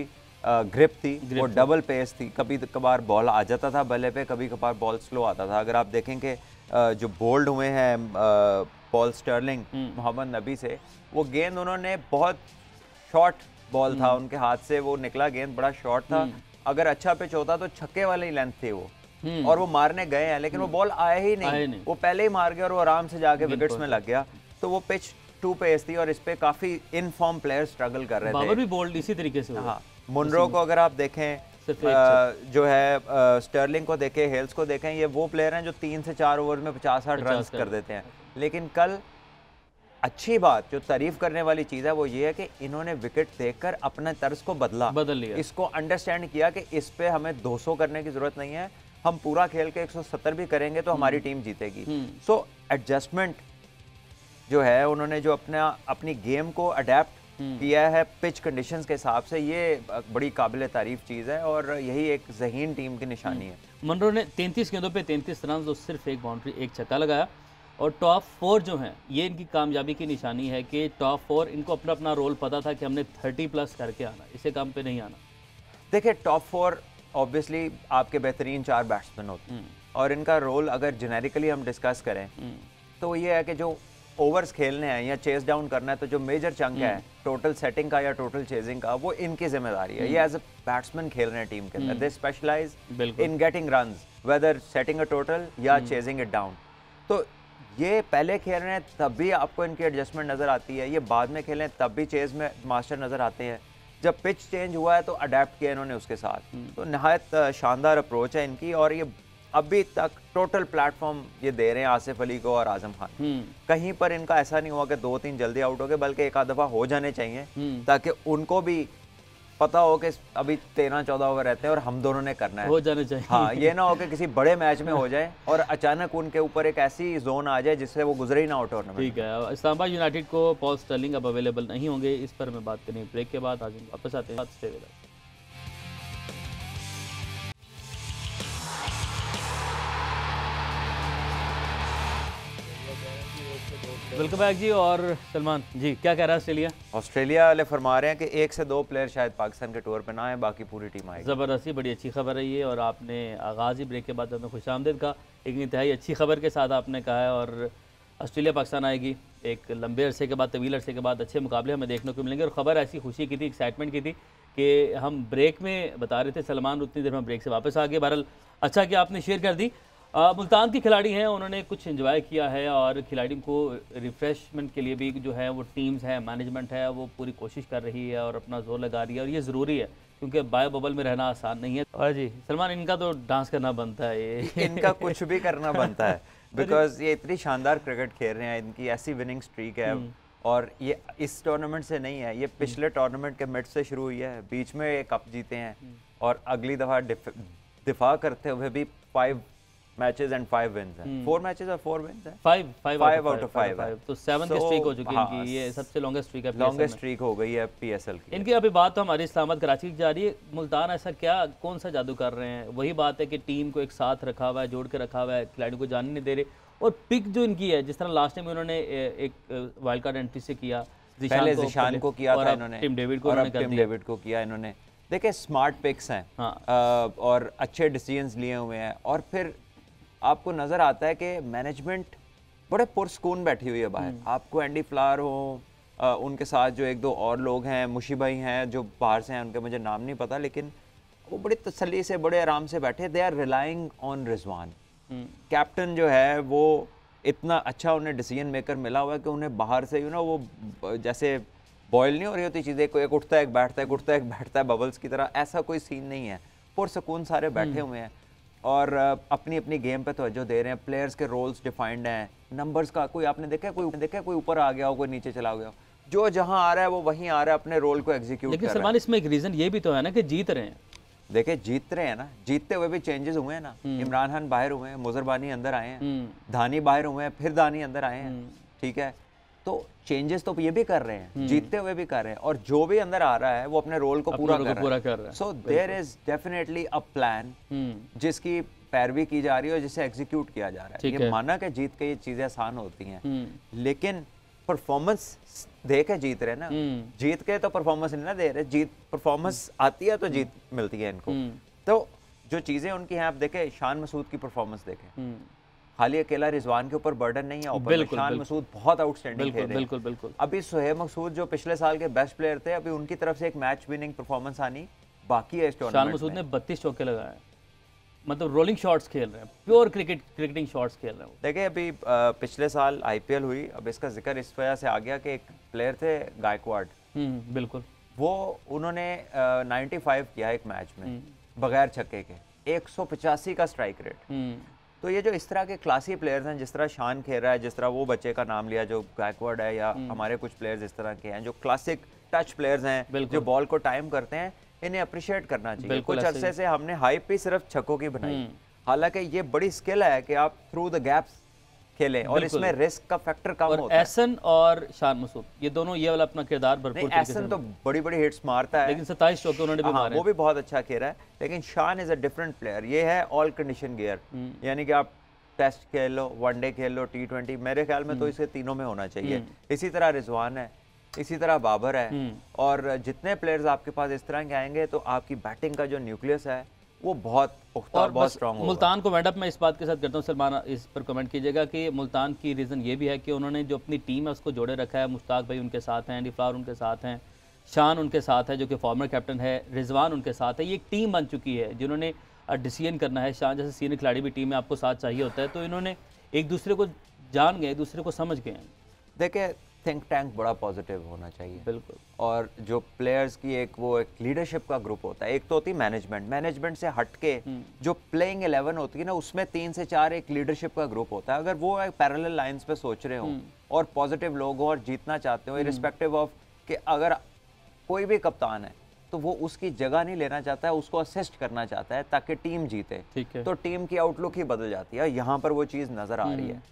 ग्रिप थी, वो डबल पेस थी, कभी कभार बॉल आ जाता था बल्ले पे, कभी कभार बॉल स्लो आता था। अगर आप देखें कि जो बोल्ड हुए हैं पॉल स्टर्लिंग मोहम्मद नबी से, वो गेंद उन्होंने बहुत शॉर्ट बॉल था उनके हाथ से, वो निकला गेंद बड़ा शॉर्ट था। अगर अच्छा पिच होता तो छक्के वाले ही लेंथ थे वो, और वो मारने गए हैं, लेकिन वो बॉल आया ही नहीं, वो पहले ही मार गया और वो आराम से जाके विकेट्स में लग गया। तो वो पिच 2 पेस थी और इस पे काफी इन फॉर्म प्लेयर स्ट्रगल कर रहे थे। बाबर भी बोल्ड इसी तरीके से। हाँ, मुनरो को अगर आप देखें, जो है स्टर्लिंग को देखें, हेल्स को देखें, ये वो प्लेयर हैं जो 3 से 4 ओवर में 50-60 रन कर देते हैं। लेकिन कल अच्छी बात, जो तारीफ करने वाली चीज़ है वो ये है कि इन्होंने विकेट देखकर अपने तर्ज को बदल लिया, इसको अंडरस्टैंड किया कि इस पे हमें 200 करने की ज़रूरत नहीं है, हम पूरा खेल के 170 भी करेंगे तो हमारी टीम जीतेगी। सो एडजस्टमेंट जो है उन्होंने जो अपनी गेम को अडेप्ट किया है पिच कंडीशंस के हिसाब से, ये बड़ी काबिल तारीफ चीज़ है और यही एक ज़हीन टीम की निशानी है। मुनरो ने 33 गेंदों पे 33 रन और सिर्फ 1 बाउंड्री 1 छक्का लगाया, और टॉप 4 जो हैं ये इनकी कामयाबी की निशानी है कि टॉप 4 इनको अपना अपना रोल पता था कि हमने 30+ करके आना, इसे कम पे नहीं आना। देखिए टॉप 4 ऑब्वियसली आपके बेहतरीन 4 बैट्समैन होते हैं, और इनका रोल अगर जेनेरिकली हम डिस्कस करें तो ये है कि जो ओवर्स खेलने हैं या चेस डाउन करना है तो जो मेजर चंक है टोटल सेटिंग का या टोटल चेजिंग का वो इनकी जिम्मेदारी है। ये एज अ बैट्समैन खेल रहे हैं टीम के अंदर, they specialize in getting runs whether setting a total या चेजिंग इट डाउन। तो ये पहले खेल रहे हैं तब भी आपको इनकी एडजस्टमेंट नज़र आती है, ये बाद में खेलें तब भी चेज में मास्टर नज़र आते हैं। जब पिच चेंज हुआ है तो अडेप्ट किया इन्होंने उसके साथ। तो नहायत शानदार अप्रोच है इनकी और ये अभी तक टोटल प्लेटफॉर्म ये दे रहे हैं आसिफ अली को और आजम खान। कहीं पर इनका ऐसा नहीं हुआ कि 2-3 जल्दी आउट हो गए, बल्कि एक आध दफ़ा हो जाने चाहिए ताकि उनको भी पता हो कि अभी 13-14 ओवर रहते हैं और हम दोनों ने करना है, हो जाने चाहिए। हाँ, ये ना हो कि किसी बड़े मैच में हो जाए और अचानक उनके ऊपर एक ऐसी जोन आ जाए जिससे वो गुजरे ही ना हो टूर्नामेंट। ठीक है, इस्लामाबाद यूनाइटेड को पॉल स्टर्लिंग अब अवेलेबल नहीं होंगे, इस पर मैं बात करेंगे ब्रेक के बाद। आज वापस आते हैं। वेलकम बैक जी। और सलमान जी क्या कह रहा है ऑस्ट्रेलिया वाले फरमा रहे हैं कि 1 से 2 प्लेयर शायद पाकिस्तान के टूर पे ना आए, बाकी पूरी टीम आएगी। ज़बरदस्ती, बड़ी अच्छी खबर है ये। और आपने आगाज़ ही ब्रेक के बाद हमें खुशामदीद का एक इंतहाई अच्छी खबर के साथ आपने कहा है। और ऑस्ट्रेलिया पाकिस्तान आएगी एक लंबे अरसे के बाद, तवील अरसे के बाद अच्छे मुकाबले हमें देखने को मिलेंगे। और ख़बर ऐसी खुशी की थी, एक्साइटमेंट की थी कि हम ब्रेक में बता रहे थे, सलमान उतनी देर में ब्रेक से वापस आ गए। बहरहाल अच्छा कि आपने शेयर कर दी। मुल्तान के खिलाड़ी हैं, उन्होंने कुछ एंजॉय किया है और खिलाड़ियों को रिफ़्रेशमेंट के लिए भी जो है वो टीम्स है, मैनेजमेंट है, वो पूरी कोशिश कर रही है और अपना जोर लगा रही है। और ये ज़रूरी है क्योंकि बायो बबल में रहना आसान नहीं है। और जी सलमान, इनका तो डांस करना बनता है, ये इनका कुछ भी करना बनता है बिकॉज ये इतनी शानदार क्रिकेट खेल रहे हैं, इनकी ऐसी विनिंग स्ट्रीक है। और ये इस टूर्नामेंट से नहीं है, ये पिछले टूर्नामेंट के मिड से शुरू हुई है, बीच में एक कप जीते हैं और अगली दफ़ा दिफा करते हुए भी 5 मैचेस एंड 5 विन्स हैं। 4 मैचेस और 4 विन्स हैं, 5 आउट ऑफ 5 है। तो 7 की स्ट्रीक हो चुकी है इनकी, ये सबसे लॉन्गेस्ट स्ट्रीक है, लॉन्गेस्ट स्ट्रीक हो गई है पीएसएल की। इनकी अभी बात तो हमारी इस्लामाबाद कराची की जा रही है। मुल्तान ऐसा क्या, कौन सा जादू कर रहे हैं? वही बात है कि टीम को एक साथ रखा हुआ है, जोड़ के रखा हुआ है, खिलाड़ियों को जाने नहीं दे रहे। और पिक जो इनकी है, जिस तरह लास्ट टाइम उन्होंने एक वाइल्ड कार्ड एंट्री से किया, पहले ज़िशान को किया था इन्होंने, टिम डेविड को किया इन्होंने। देखिए स्मार्ट पिक्स हैं और अच्छे डिसीजंस लिए हुए हैं। और फिर आपको नज़र आता है कि मैनेजमेंट बड़े पुरस्कून बैठी हुई है बाहर। आपको एंडी फ्लावर हो, उनके साथ जो 1-2 और लोग हैं, मुशी भाई हैं जो बाहर से हैं, उनके मुझे नाम नहीं पता, लेकिन वो बड़ी तसल्ली से, बड़े आराम से बैठे। They are relying on Rizwan. Captain जो है वो इतना अच्छा उन्हें डिसीजन मेकर मिला हुआ है कि उन्हें बाहर से वो जैसे बॉयल नहीं हो रही होती चीज़ें, कोई एक उठता है एक बैठता है, उठता है एक बैठता है, बबल्स की तरह, ऐसा कोई सीन नहीं है। पुरसकून सारे बैठे हुए हैं और अपनी अपनी गेम पे तवज्जो दे रहे हैं। प्लेयर्स के रोल्स डिफाइंड हैं, नंबर्स का कोई आपने देखा, कोई ऊपर आ गया हो, कोई नीचे चला गया हो, जो जहां आ रहा है वो वहीं आ रहा है, अपने रोल को एग्जीक्यूट कर रहा है। लेकिन सलमान, इसमें एक रीज़न ये भी तो है ना कि जीत रहे हैं। देखिए जीत रहे हैं ना, जीतते हुए भी चेंजेस हुए हैं ना। इमरान खान बाहर हुए हैं, मुजरबानी अंदर आए हैं, धानी बाहर हुए हैं, फिर धानी अंदर आए हैं, ठीक है। तो चेंजेस तो ये भी कर रहे हैं, जीतते हुए भी कर रहे हैं, और जो भी अंदर आ रहा है वो अपने रोल को पूरा कर रहा है। So there is definitely a plan जिसकी पैरवी की जा रही है और जिसे एग्जीक्यूट किया जा रहा है। ये माना कि जीत के ये चीजें आसान होती हैं, लेकिन परफॉर्मेंस दे के जीत रहे ना, जीत के तो परफॉर्मेंस नहीं ना दे रहे, जीत परफॉर्मेंस आती है तो जीत मिलती है इनको। तो जो चीजें उनकी हैं, आप देखें शान मसूद की परफॉर्मेंस देखें, खाली अकेला रिजवान के ऊपर बर्डन नहीं है, ऊपर शान मसूद बहुत आउटस्टैंडिंग खेल रहे हैं। बिल्कुल। अभी सुहेब मसूद जो पिछले साल के बेस्ट प्लेयर थे, अभी उनकी तरफ से एक मैच विनिंग परफॉर्मेंस आनी बाकी है इस टूर्नामेंट में। शान मसूद ने 32 चौके लगाए, मतलब रोलिंग शॉट्स खेल रहे हैं, प्योर क्रिकेटिंग शॉट्स खेल रहे हैं। देखिए अभी पिछले साल आईपीएल हुई, अब इसका जिक्र इस वजह से आ गया कि एक प्लेयर थे गायकवाड, बिल्कुल, वो उन्होंने 95 किया एक मैच में बगैर छक्के के, 185 का स्ट्राइक रेट। तो ये जो इस तरह के क्लासी प्लेयर्स हैं, जिस तरह शान खेल रहा है, जिस तरह वो बच्चे का नाम लिया जो गायकवाड है, या हमारे कुछ प्लेयर्स इस तरह के हैं जो क्लासिक टच प्लेयर्स हैं, जो बॉल को टाइम करते हैं, इन्हें अप्रिशिएट करना चाहिए। कुछ अरसे से हमने हाइप ही सिर्फ छक्कों की बनाई, हालांकि ये बड़ी स्किल है कि आप थ्रू द गैप्स खेलें और इसमें रिस्क का फैक्टर कम होता है। एहसन और शान मसूद ये दोनों ये वाला अपना किरदार भरपूर, एहसन तो बड़ी बड़ी हिट्स मारता है, लेकिन 27 चौके उन्होंने भी मारे, वो भी बहुत अच्छा खेला है। लेकिन शान इज अ डिफरेंट प्लेयर, ये है ऑल कंडीशन गियर, यानी कि आप टेस्ट खेल लो, वनडे खेल लो, T20, मेरे ख्याल में तो इसे तीनों में होना चाहिए। इसी तरह रिजवान है, इसी तरह बाबर है, और जितने प्लेयर्स आपके पास इस तरह के आएंगे तो आपकी बैटिंग का जो न्यूक्लियस है वो बहुत पुख्ता और बहुत स्ट्रांग होगा। मुल्तान को वाइंड अप मैं इस बात के साथ करता हूँ, सलमान इस पर कमेंट कीजिएगा कि मुल्तान की रीज़न ये भी है कि उन्होंने जो अपनी टीम है उसको जोड़े रखा है। मुश्ताक भाई उनके साथ हैं, एंडी फ्लावर उनके साथ हैं, शान उनके साथ है जो कि फॉर्मर कैप्टन है, रिजवान उनके साथ है। ये एक टीम बन चुकी है जिन्होंने डिसीजन करना है। शान जैसे सीनियर खिलाड़ी भी टीम में आपको साथ चाहिए होता है, तो इन्होंने एक दूसरे को जान गए, एक दूसरे को समझ गए हैं। देखिए थिंक टैंक बड़ा पॉजिटिव होना चाहिए, बिल्कुल। और जो प्लेयर्स की एक लीडरशिप का ग्रुप होता है। एक तो होती है मैनेजमेंट से हट के जो प्लेइंग 11 होती है ना, उसमें 3 से 4 एक लीडरशिप का ग्रुप होता है। अगर वो एक पैरेलल लाइंस पे सोच रहे हो और पॉजिटिव लोग हो और जीतना चाहते हो, इरिस्पेक्टिव ऑफ कि अगर कोई भी कप्तान है तो वो उसकी जगह नहीं लेना चाहता है, उसको असिस्ट करना चाहता है ताकि टीम जीते, ठीक है। तो टीम की आउटलुक ही बदल जाती है। यहाँ पर वो चीज़ नज़र आ रही है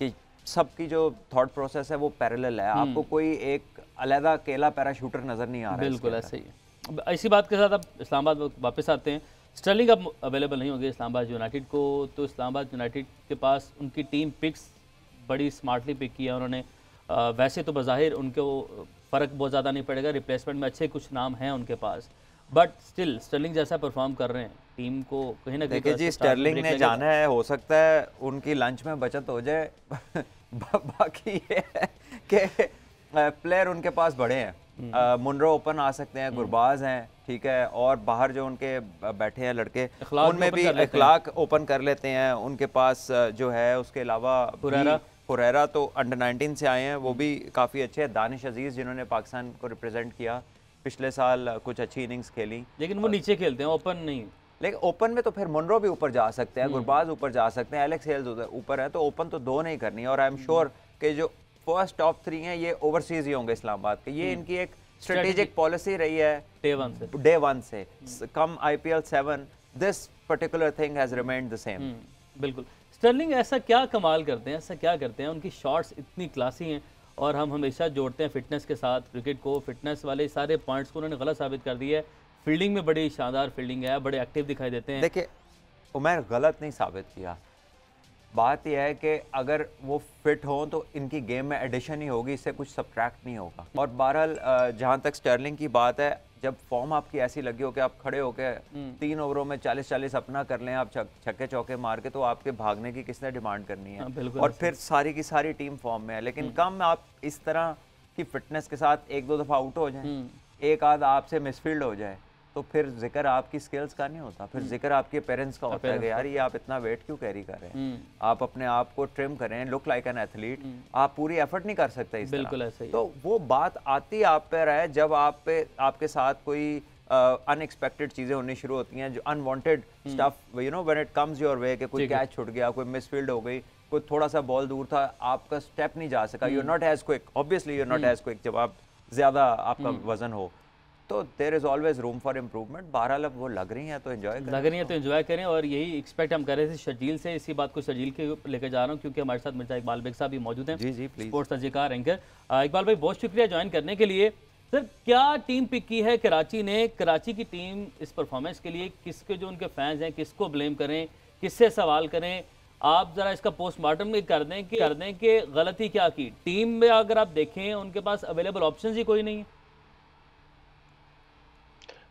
कि सबकी जो थॉट प्रोसेस है वो पैरेलल है। आपको कोई एक अलग अकेला पैराशूटर नज़र नहीं आ रहा है। बिल्कुल ऐसे ही है। अब इसी बात के साथ अब इस्लामाबाद वापस आते हैं। स्टर्लिंग अब अवेलेबल नहीं होगी इस्लामाबाद यूनाइटेड को, तो इस्लामाबाद यूनाइटेड के पास उनकी टीम पिक्स बड़ी स्मार्टली पिक किया उन्होंने। वैसे तो बज़ाहिर उनको फ़र्क बहुत ज़्यादा नहीं पड़ेगा, रिप्लेसमेंट में अच्छे कुछ नाम हैं उनके पास, बट स्टिल स्टर्लिंग जैसा परफॉर्म कर रहे हैं, टीम को कहीं ना कहीं। देखिए जी, स्टर्लिंग ने जाना है, हो सकता है उनकी लंच में बचत हो जाए बाकी ये है कि प्लेयर उनके पास बड़े हैं। मुनरो ओपन आ सकते हैं, गुरबाज हैं, ठीक है, और बाहर जो उनके बैठे हैं लड़के उनमें भी इखलाक ओपन कर लेते हैं। उनके पास जो है उसके अलावा हुरैरा तो अंडर 19 से आए हैं, वो भी काफ़ी अच्छे हैं। दानिश अजीज़ जिन्होंने पाकिस्तान को रिप्रेजेंट किया पिछले साल, कुछ अच्छी इनिंग्स खेली, लेकिन वो नीचे खेलते हैं, ओपन नहीं। लेकिन ओपन में तो फिर मुनरो भी ऊपर जा सकते हैं, गुरबाज ऊपर जा सकते हैं, एलेक्स हेल्स ऊपर है, तो ओपन तो 2 नहीं करनी। और आई एम श्योर कि जो फर्स्ट टॉप 3 हैं ये ओवरसीज ही होंगे इस्लामाबाद के। ये इनकी एक स्ट्रेटेजिक पॉलिसी रही है डे वन से। कम IPL 7 this particular thing has remained the same. बिल्कुल। स्टर्लिंग ऐसा क्या कमाल करते हैं, ऐसा क्या करते हैं, उनकी शॉट्स इतनी क्लासी हैं, और हम हमेशा जोड़ते हैं फिटनेस के साथ क्रिकेट को। फिटनेस वाले सारे पॉइंट्स को उन्होंने गलत साबित कर दिया है। फील्डिंग में बड़ी शानदार फील्डिंग है, बड़े एक्टिव दिखाई देते हैं। देखिए उमर गलत नहीं साबित किया, बात यह है कि अगर वो फिट हों तो इनकी गेम में एडिशन ही होगी, इससे कुछ सब्ट्रैक्ट नहीं होगा। और बहरहाल जहाँ तक स्टर्लिंग की बात है, जब फॉर्म आपकी ऐसी लगी हो कि आप खड़े होकर 3 ओवरों में 40-40 अपना कर लें, आप छक्के चौके मार के, तो आपके भागने की किसने डिमांड करनी है। और फिर सारी की सारी टीम फॉर्म में है, लेकिन कम आप इस तरह की फिटनेस के साथ 1-2 दफ़ा आउट हो जाएं, एक आध आपसे मिसफील्ड हो जाए, तो फिर जिक्र आपकी स्किल्स का नहीं होता, फिर जिक्र आपके पेरेंट्स का होता है कि यार ये आप इतना वेट क्यों कैरी कर रहे हैं, आप अपने आप को ट्रिम करें, लुक लाइक एन एथलीट। आप पूरी एफर्ट नहीं कर सकते इस बिल्कुल ऐसे ही। तो वो बात आती आप पर है जब आपके साथ कोई अनएक्सपेक्टेड चीज़ें होनी शुरू होती हैं, जो unwanted stuff, you know, when it comes your way, कि कोई कैच छूट गया, कोई मिसफील्ड हो गई, कोई थोड़ा सा बॉल दूर था, आपका स्टेप नहीं जा सका, you are not as quick, obviously you are not as quick जब आप ज़्यादा आपका वजन हो, तो there is always room for improvement. बहरहाल अब वो लग रही हैं तो एंजॉय करें, और यही एक्सपेक्ट हम कर रहे थे शर्जील से। इसी बात को शर्जील के लेकर जा रहा हूँ, क्योंकि हमारे साथ मिर्जा इकबाल बेग साहब भी मौजूद हैं, जी प्लीज, स्पोर्ट्स तजुर्बेकार एंकर। इकबाल भाई बहुत शुक्रिया ज्वाइन करने के लिए। सर क्या टीम पिक की है कराची ने, कराची की टीम इस परफॉर्मेंस के लिए किसके जो उनके फैंस हैं किसको ब्लेम करें, किससे सवाल करें? आप ज़रा इसका पोस्टमार्टम भी कर दें कि गलती क्या की टीम में। अगर आप देखें उनके पास अवेलेबल ऑप्शन ही कोई नहीं है।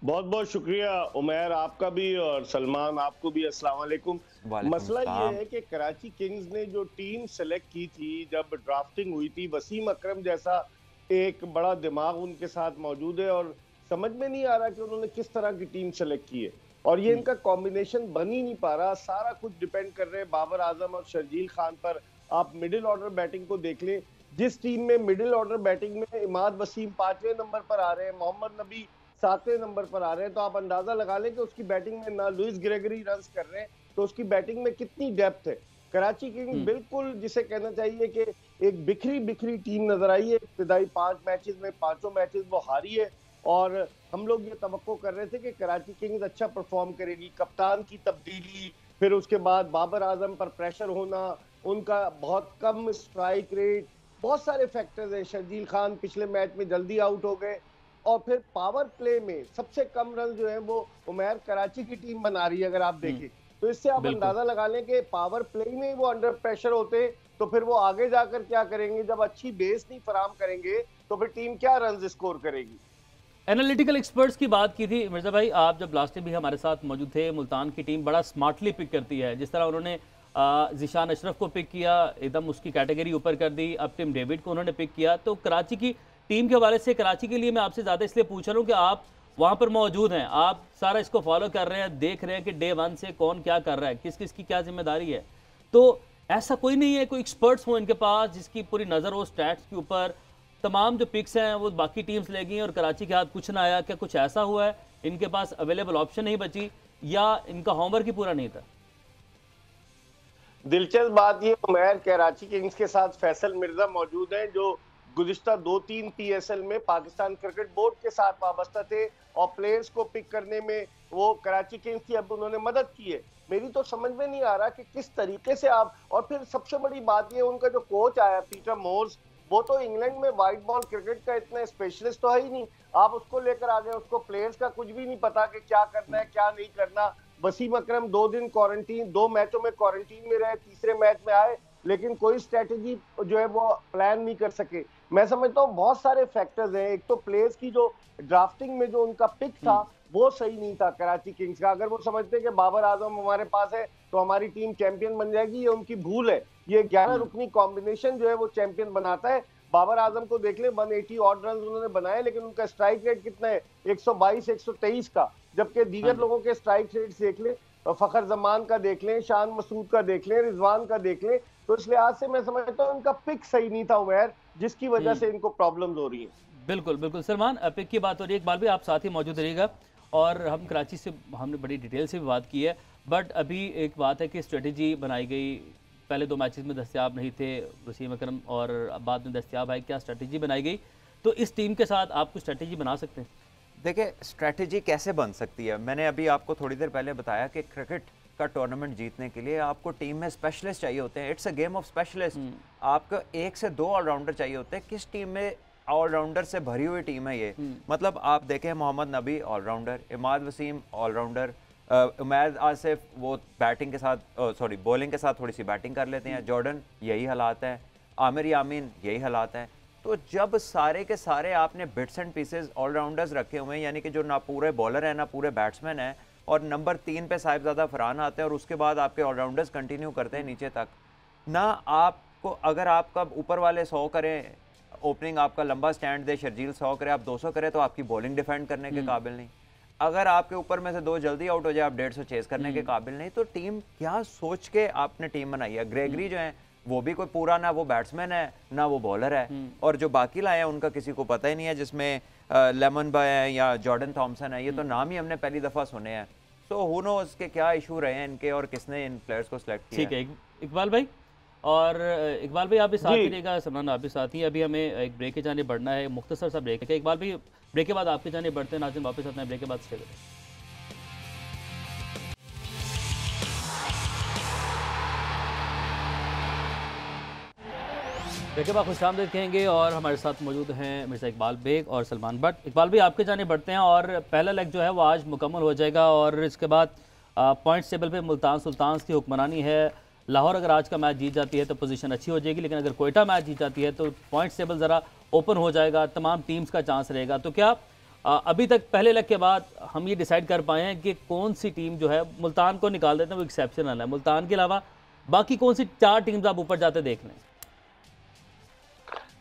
बहुत बहुत शुक्रिया उमैर, आपका भी, और सलमान आपको भी अस्सलाम वालेकुम। मसला ये है कि कराची किंग्स ने जो टीम सेलेक्ट की थी, जब ड्राफ्टिंग हुई थी, वसीम अकरम जैसा एक बड़ा दिमाग उनके साथ मौजूद है, और समझ में नहीं आ रहा कि उन्होंने किस तरह की टीम सेलेक्ट की है, और ये इनका कॉम्बिनेशन बन ही नहीं पा रहा। सारा कुछ डिपेंड कर रहे हैं बाबर आजम और शर्जील खान पर। आप मिडिल ऑर्डर बैटिंग को देख लें, जिस टीम में मिडिल ऑर्डर बैटिंग में इमाद वसीम 5वें नंबर पर आ रहे हैं, मोहम्मद नबी 7वें नंबर पर आ रहे हैं, तो आप अंदाजा लगा लें कि उसकी बैटिंग में ना लुइस ग्रेगरी रन्स कर रहे हैं, तो उसकी बैटिंग में कितनी डेप्थ है। कराची किंग्स बिल्कुल जिसे कहना चाहिए कि एक बिखरी टीम नजर आई है। इब्तिदाई 5 मैचेस में 5 मैचेस वो हारी है, और हम लोग ये तवक्को कर रहे थे कि कराची किंग्स अच्छा परफॉर्म करेगी। कप्तान की तब्दीली, फिर उसके बाद बाबर आजम पर प्रेशर होना, उनका बहुत कम स्ट्राइक रेट, बहुत सारे फैक्टर्स हैं। शर्जील खान पिछले मैच में जल्दी आउट हो गए, और फिर पावर प्ले में सबसे कम रन जो है वो उमैर कराची की टीम बना रही है। अगर आप देखें तो इससे आप अंदाजा लगा लें कि पावर प्ले में वो अंडर प्रेशर होते, तो फिर वो आगे जाकर क्या करेंगे, जब अच्छी बेस नहीं फराम करेंगे तो फिर टीम क्या रन स्कोर करेगी। एनालिटिकल एक्सपर्ट्स की बात की थी मिर्ज़ा भाई, आप जब लास्ट टाइम भी हमारे साथ मौजूद थे, मुल्तान की टीम बड़ा स्मार्टली पिक करती है। जिस तरह उन्होंने ज़िशान अशरफ को पिक किया, एकदम उसकी कैटेगरी ऊपर कर दी, अब टिम डेविड को उन्होंने पिक किया। तो कराची की टीम के हवाले से, कराची के लिए मैं आपसे ज़्यादा इसलिए पूछ रहा हूँ कि आप वहाँ पर मौजूद हैं, आप सारा इसको फॉलो कर रहे हैं, देख रहे हैं कि डे 1 से कौन क्या कर रहा है, किस किस की क्या जिम्मेदारी है। तो ऐसा कोई नहीं है, कोई एक्सपर्ट्स हो इनके पास जिसकी पूरी नज़र हो स्टैट्स के ऊपर, तमाम जो पिक्स हैं वो बाकी टीम्स ले गई और कराची के हाथ कुछ ना आया? क्या कुछ ऐसा हुआ है, इनके पास अवेलेबल ऑप्शन नहीं बची या इनका होमवर्क ही पूरा नहीं था? दिलचस्प बात ये, उमैर, कराची किंग्स के साथ फैसल मिर्जा मौजूद हैं जो गुज़िश्ता 2-3 PSL में पाकिस्तान क्रिकेट बोर्ड के साथ वाबस्ता थे और प्लेयर्स को पिक करने में वो कराची किंग्स की अब उन्होंने मदद की है। मेरी तो समझ में नहीं आ रहा कि किस तरीके से आप, और फिर सबसे बड़ी बात ये, उनका जो कोच आया पीटर मोर्स, वो तो इंग्लैंड में वाइट बॉल क्रिकेट का इतना स्पेशलिस्ट तो है ही नहीं। आप उसको लेकर आ गए, उसको प्लेयर्स का कुछ भी नहीं पता कि क्या करना है क्या नहीं करना। वसीम अकरम 2 दिन क्वारंटीन, 2 मैचों में क्वारंटीन में रहे, तीसरे मैच में आए लेकिन कोई स्ट्रेटेजी जो है वो प्लान नहीं कर सके। मैं समझता हूँ बहुत सारे फैक्टर्स हैं। एक तो प्लेयर्स की जो ड्राफ्टिंग में जो उनका पिक था वो सही नहीं था कराची किंग्स का। अगर वो समझते कि बाबर आजम हमारे पास है तो हमारी टीम चैंपियन बन जाएगी, ये उनकी भूल है। ये 11 रुकनी कॉम्बिनेशन जो है वो चैंपियन बनाता है। बाबर आजम को देख ले, 180 ऑड रन उन्होंने बनाए लेकिन उनका स्ट्राइक रेट कितना है, 122-123 का, जबकि दीगर लोगों के स्ट्राइक रेट देख ले, फखर जमान का देख लें, शान मसूद का देख लें, रिजवान का देख लें। तो इस लिहाज से मैं समझता हूँ इनका पिक सही नहीं था उमैर, जिसकी वजह से इनको प्रॉब्लम्स हो रही है। बिल्कुल बिल्कुल सलमान, पिक की बात हो रही है, इकबाल भी आप साथ ही मौजूद रहिएगा। और हम कराची से हमने बड़ी डिटेल से भी बात की है, बट अभी एक बात है कि स्ट्रेटजी बनाई गई, पहले 2 मैचेस में दस्तयाब नहीं थे वसीम अकरम और बाद में दस्तयाब है, क्या स्ट्रेटजी बनाई गई? तो इस टीम के साथ आप कुछ स्ट्रेटजी बना सकते हैं? देखिए, स्ट्रेटजी कैसे बन सकती है, मैंने अभी आपको थोड़ी देर पहले बताया कि क्रिकेट का टूर्नामेंट जीतने के लिए आपको टीम में स्पेशलिस्ट चाहिए होते हैं। It's a game of specialist. आपको 1 से 2 ऑलराउंडर चाहिए होते हैं। किस टीम में ऑलराउंडर से भरी हुई टीम है ये? मतलब आप देखें, मोहम्मद नबी ऑलराउंडर, इमाद वसीम ऑलराउंडर, उमैद आसिफ वो बैटिंग के साथ बॉलिंग के साथ थोड़ी सी बैटिंग कर लेते हैं, जॉर्डन यही हालात हैं, आमिर यामीन यही हालात हैं। तो जब सारे के सारे आपने बिट्स एंड पीसेस ऑलराउंडर्स रखे हुए हैं, यानी कि जो ना पूरे बॉलर हैं ना पूरे बैट्समैन हैं, और नंबर 3 पे साहिबजादा फरहान आते हैं और उसके बाद आपके ऑलराउंडर्स कंटिन्यू करते हैं नीचे तक ना। आपको अगर आपका ऊपर वाले 100 करें, ओपनिंग आपका लंबा स्टैंड दे, शर्जील 100 करे, आप 200 करें, तो आपकी बॉलिंग डिफेंड करने के काबिल नहीं। अगर आपके ऊपर में से 2 जल्दी आउट हो जाए, आप 150 चेस करने के काबिल नहीं। तो टीम क्या सोच के आपने टीम बनाई है? ग्रेगरी जो है वो भी कोई पूरा ना वो बैट्समैन है ना वो बॉलर है, और जो बाकी लाए हैं उनका किसी को पता ही नहीं है, जिसमें लेमन बॉय है या जॉर्डन थॉमसन है, ये तो नाम ही हमने पहली दफ़ा सुने हैं। सो हु नोस के क्या इशू रहे हैं इनके और किसने इन प्लेयर्स को सिलेक्ट किया। ठीक है इकबाल भाई, और इकबाल भाई आप भी साथ ही रहेगा, सलमान आप भी साथ ही। अभी हमें एक ब्रेक के जाने बढ़ना है, मुख्तसर सा ब्रेक है। इकबाल भाई ब्रेक के बाद आपके जाने बढ़ते हैं, नाज़रीन वापस अपने ब्रेक के बाद स्टे करें। ब्रेक के बाद खुशामदीद कहेंगे और हमारे साथ मौजूद हैं मिर्ज़ा इकबाल बेग और सलमान भट्ट। इकबाल भाई आपके जाने बढ़ते हैं और पहला लेग जो है वो आज मुकम्मल हो जाएगा और इसके बाद पॉइंट्स टेबल पे मुल्तान सुल्तान्स की हुक्मरानी है। लाहौर अगर आज का मैच जीत जाती है तो पोजीशन अच्छी हो जाएगी, लेकिन अगर कोयटा मैच जीत जाती है तो पॉइंट्स टेबल ज़रा ओपन हो जाएगा, तमाम टीम्स का चांस रहेगा। तो क्या अभी तक पहले लेग के बाद हम ये डिसाइड कर पाए हैं कि कौन सी टीम जो है, मुल्तान को निकाल देते हैं वो एक्सेप्शनल है, मुल्तान के अलावा बाकी कौन सी 4 टीम्स आप ऊपर जाते देख लें?